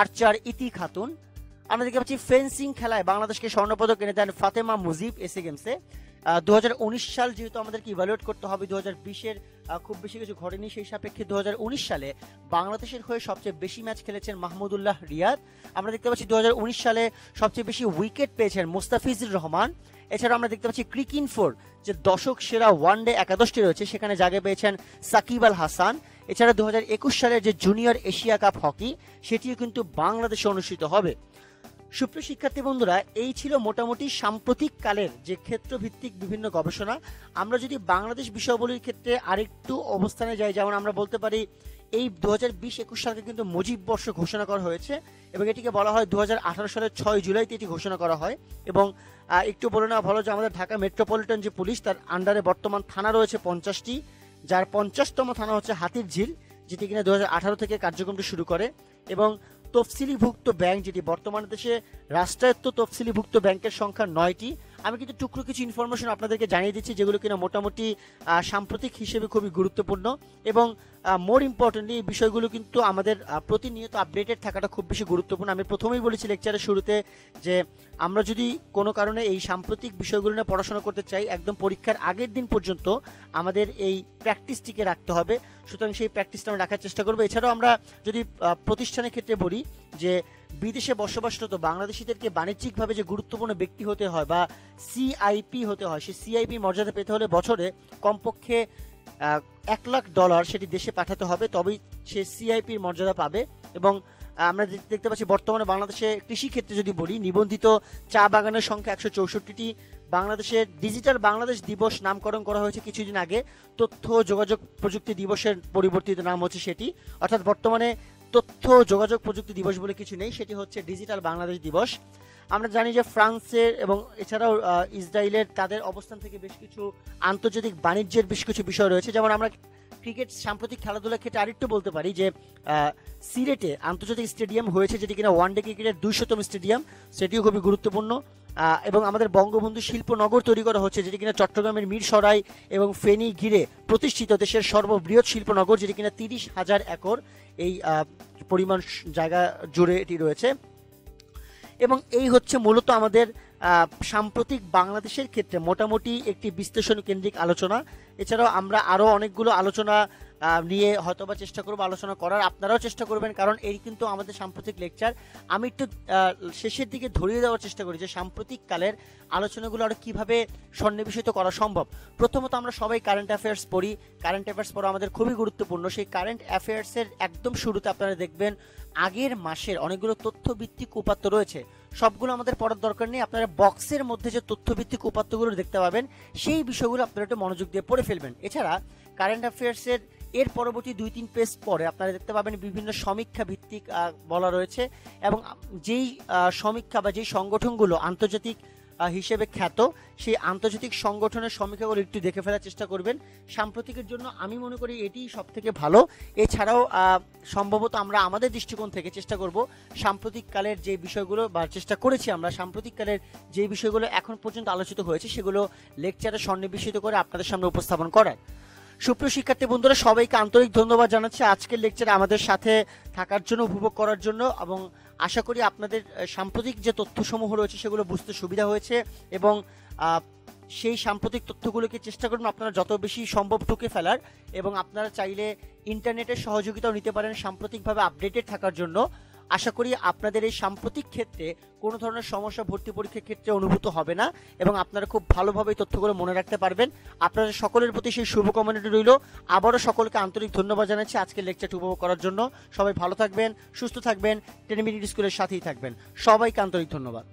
আর্চার ইতি খাতুন। আমরা দেখতে পাচ্ছি ফেন্সিং খেলায় বাংলাদেশকে স্বর্ণপদক এনে দেন ফাতেমা মুজিব SA গেমসে। 2019 সাল যেহেতু আমাদেরকে ইভ্যালুয়েট করতে হবে, 2020-এর খুব বেশি কিছু ঘটেনি, সেই সাপেক্ষে 2019 সালে বাংলাদেশের হয়ে সবচেয়ে বেশি ম্যাচ খেলেছেন মাহমুদুল্লাহ রিয়াদ। আমরা দেখতে পাচ্ছি 2019 সালে সবচেয়ে বেশি উইকেট পেয়েছেন মোস্তাফিজুর রহমান। এছাড়া আমরা দেখতে পাচ্ছি ক্রিক-ইনফোর যে দশক সেরা ওয়ানডে একাদশটি রয়েছে সেখানে জায়গা পেয়েছেন সাকিব আল হাসান। এছাড়া 2021 সালের যে জুনিয়র এশিয়া কাপ হকি সেটিও কিন্তু বাংলাদেশে অনুষ্ঠিত হবে। সুপ্রিয় শিক্ষার্থী বন্ধুরা, এই ছিল মোটামুটি সাম্প্রতিক কালের যে ক্ষেত্রভিত্তিক বিভিন্ন গবেষণা। আমরা যদি বাংলাদেশ বিষয়াবলীর ক্ষেত্রে আরেকটু অবস্থানে যাই, যেমন আমরা বলতে পারি এই 2020-21 সালকে কিন্তু মুজিব বর্ষ ঘোষণা করা হয়েছে এবং এটিকে বলা হয় 2018 সালের 6 জুলাইতে এটি ঘোষণা করা হয়। এবং একটু বলে নেওয়া ভালো যে আমাদের ঢাকা মেট্রোপলিটন যে পুলিশ, তার আন্ডারে বর্তমান থানা রয়েছে 50টি, যার 50তম থানা হচ্ছে হাতিরঝিল, যেটি কিনা 2018 থেকে কার্যক্রমটি শুরু করে। এবং তফসিলিভুক্ত ব্যাংক, যেটি বর্তমানে দেশে রাষ্ট্রায়ত্ত তফসিলিভুক্ত ব্যাংকের সংখ্যা 9টি। আমি কিন্তু টুকরো কিছু ইনফরমেশন আপনাদেরকে জানিয়ে দিচ্ছি যেগুলো কিনা মোটামুটি সাম্প্রতিক হিসেবে খুবই গুরুত্বপূর্ণ এবং মোর ইম্পর্টেন্টলি এই বিষয়গুলো কিন্তু আমাদের প্রতিনিয়ত আপডেটেড থাকাটা খুব বেশি গুরুত্বপূর্ণ। আমি প্রথমেই বলেছি লেকচারের শুরুতে যে আমরা যদি কোনো কারণে এই সাম্প্রতিক বিষয়গুলো নিয়ে পড়াশোনা করতে চাই, একদম পরীক্ষার আগের দিন পর্যন্ত আমাদের এই প্র্যাকটিসটিকে রাখতে হবে। সুতরাং সেই প্র্যাকটিসটা আমরা রাখার চেষ্টা করবো। এছাড়াও আমরা যদি প্রতিষ্ঠানের ক্ষেত্রে বলি যে বিদেশে বসবাসরত বাংলাদেশিদেরকে বাণিজ্যিকভাবে যে গুরুত্বপূর্ণ ব্যক্তি হতে হয় বা সিআইপি হতে হয়, সেই সিআইপি মর্যাদা পেতে হলে বছরে কমপক্ষে $1 লাখ সেটি দেশে পাঠাতে হবে, তবেই সে সিআইপির মর্যাদা পাবে। এবং আমরা দেখতে পাচ্ছি বর্তমানে বাংলাদেশে কৃষিক্ষেত্রে যদি বলি, নিবন্ধিত চা বাগানের সংখ্যা 164টি। বাংলাদেশের ডিজিটাল বাংলাদেশ দিবস নামকরণ করা হয়েছে কিছুদিন আগে, তথ্য যোগাযোগ প্রযুক্তি দিবসের পরিবর্তিত নাম হচ্ছে সেটি, অর্থাৎ বর্তমানে তথ্য যোগাযোগ প্রযুক্তি দিবস বলে কিছু নেই, সেটি হচ্ছে ডিজিটাল বাংলাদেশ দিবস। আমরা জানি যে ফ্রান্সের এবং এছাড়াও ইসরায়েলের তাদের অবস্থান থেকে বেশ কিছু আন্তর্জাতিক বাণিজ্যের বেশ কিছু বিষয় রয়েছে। যেমন আমরা ক্রিকেট সাম্প্রতিক খেলাধুলার ক্ষেত্রে আরেকটু বলতে পারি যে সিলেটে আন্তর্জাতিক স্টেডিয়াম হয়েছে, যেটি কিনা ওয়ানডে ক্রিকেটের 200তম স্টেডিয়াম, সেটিও খুবই গুরুত্বপূর্ণ। এবং আমাদের বঙ্গবন্ধু শিল্পনগর তৈরি করা হচ্ছে, যেটি কিনা চট্টগ্রামের মিরসরাই এবং ফেনী ঘিরে প্রতিষ্ঠিত দেশের সর্ববৃহৎ শিল্পনগর, যেটি কিনা 30,000 একর এই পরিমাণ জায়গা জুড়ে এটি রয়েছে। এবং এই হচ্ছে মূলত আমাদের সাম্প্রতিক বাংলাদেশের ক্ষেত্রে মোটামুটি একটি বিশ্লেষণ কেন্দ্রিক আলোচনা। এছাড়াও আমরা আরও অনেকগুলো আলোচনা নিয়ে হয়তোবা চেষ্টা করবো আলোচনা করার, আপনারাও চেষ্টা করবেন, কারণ এই কিন্তু আমাদের সাম্প্রতিক লেকচার। আমি একটু শেষের দিকে ধরিয়ে দেওয়ার চেষ্টা করি যে সাম্প্রতিক কালের আলোচনাগুলো আরও কীভাবে সন্নিবেশিত করা সম্ভব। প্রথমত আমরা সবাই কারেন্ট অ্যাফেয়ার্স পড়ি, কারেন্ট অ্যাফেয়ার্স পড়া আমাদের খুবই গুরুত্বপূর্ণ। সেই কারেন্ট অ্যাফেয়ার্সের একদম শুরুতে আপনারা দেখবেন আগের মাসের অনেকগুলো তথ্যভিত্তিক উপাত্ত রয়েছে, সবগুলো আমাদের পড়ার দরকার নেই। আপনারা বক্সের মধ্যে যে তথ্যভিত্তিক উপাত্তগুলো দেখতে পাবেন, সেই বিষয়গুলো আপনারা একটু মনোযোগ দিয়ে পড়ে ফেলবেন। এছাড়া কারেন্ট অ্যাফেয়ার্সের এর পরবর্তী 2-3 পেজ পরে আপনারা দেখতে পাবেন বিভিন্ন সমীক্ষা ভিত্তিক বলা রয়েছে, এবং যেই সমীক্ষা বা যেই সংগঠনগুলো আন্তর্জাতিক হিসেবে খ্যাত, সেই আন্তর্জাতিক সংগঠনের সমীক্ষাগুলো একটু দেখে ফেলার চেষ্টা করবেন। সাম্প্রতিকের জন্য আমি মনে করি এটি সব থেকে ভালো। এছাড়াও সম্ভবত আমরা আমাদের দৃষ্টিকোণ থেকে চেষ্টা করব সাম্প্রতিককালের যে বিষয়গুলো, বা চেষ্টা করেছি আমরা সাম্প্রতিককালের যে বিষয়গুলো এখন পর্যন্ত আলোচিত হয়েছে সেগুলো লেকচারে সন্নিবেশিত করে আপনাদের সামনে উপস্থাপন করার। সুপ্রিয় শিক্ষার্থী বন্ধুরা, সবাইকে আন্তরিক ধন্যবাদ জানাচ্ছি আজকের লেকচারে আমাদের সাথে থাকার জন্য, উপভোগ করার জন্য, এবং আশা করি আপনাদের সাম্প্রতিক যে তথ্যসমূহ রয়েছে সেগুলো বুঝতে সুবিধা হয়েছে, এবং সেই সাম্প্রতিক তথ্যগুলোকে চেষ্টা করুন আপনারা যত বেশি সম্ভব টুকে ফেলার, এবং আপনারা চাইলে ইন্টারনেটের সহযোগিতাও নিতে পারেন সাম্প্রতিকভাবে আপডেটেড থাকার জন্য। আশা করি আপনাদের এই সাম্প্রতিক ক্ষেত্রে কোনো ধরনের সমস্যা ভর্তি পরীক্ষার ক্ষেত্রে অনুভূত হবে না, এবং আপনারা খুব ভালোভাবে তথ্যগুলো মনে রাখতে পারবেন। আপনাদের সকলের প্রতি সেই শুভকামনাটি রইল। আবারও সকলকে আন্তরিক ধন্যবাদ জানাচ্ছি আজকের লেকচারটি উপভোগ করার জন্য। সবাই ভালো থাকবেন, সুস্থ থাকবেন, 10 মিনিট স্কুলের সাথেই থাকবেন। সবাইকে আন্তরিক ধন্যবাদ।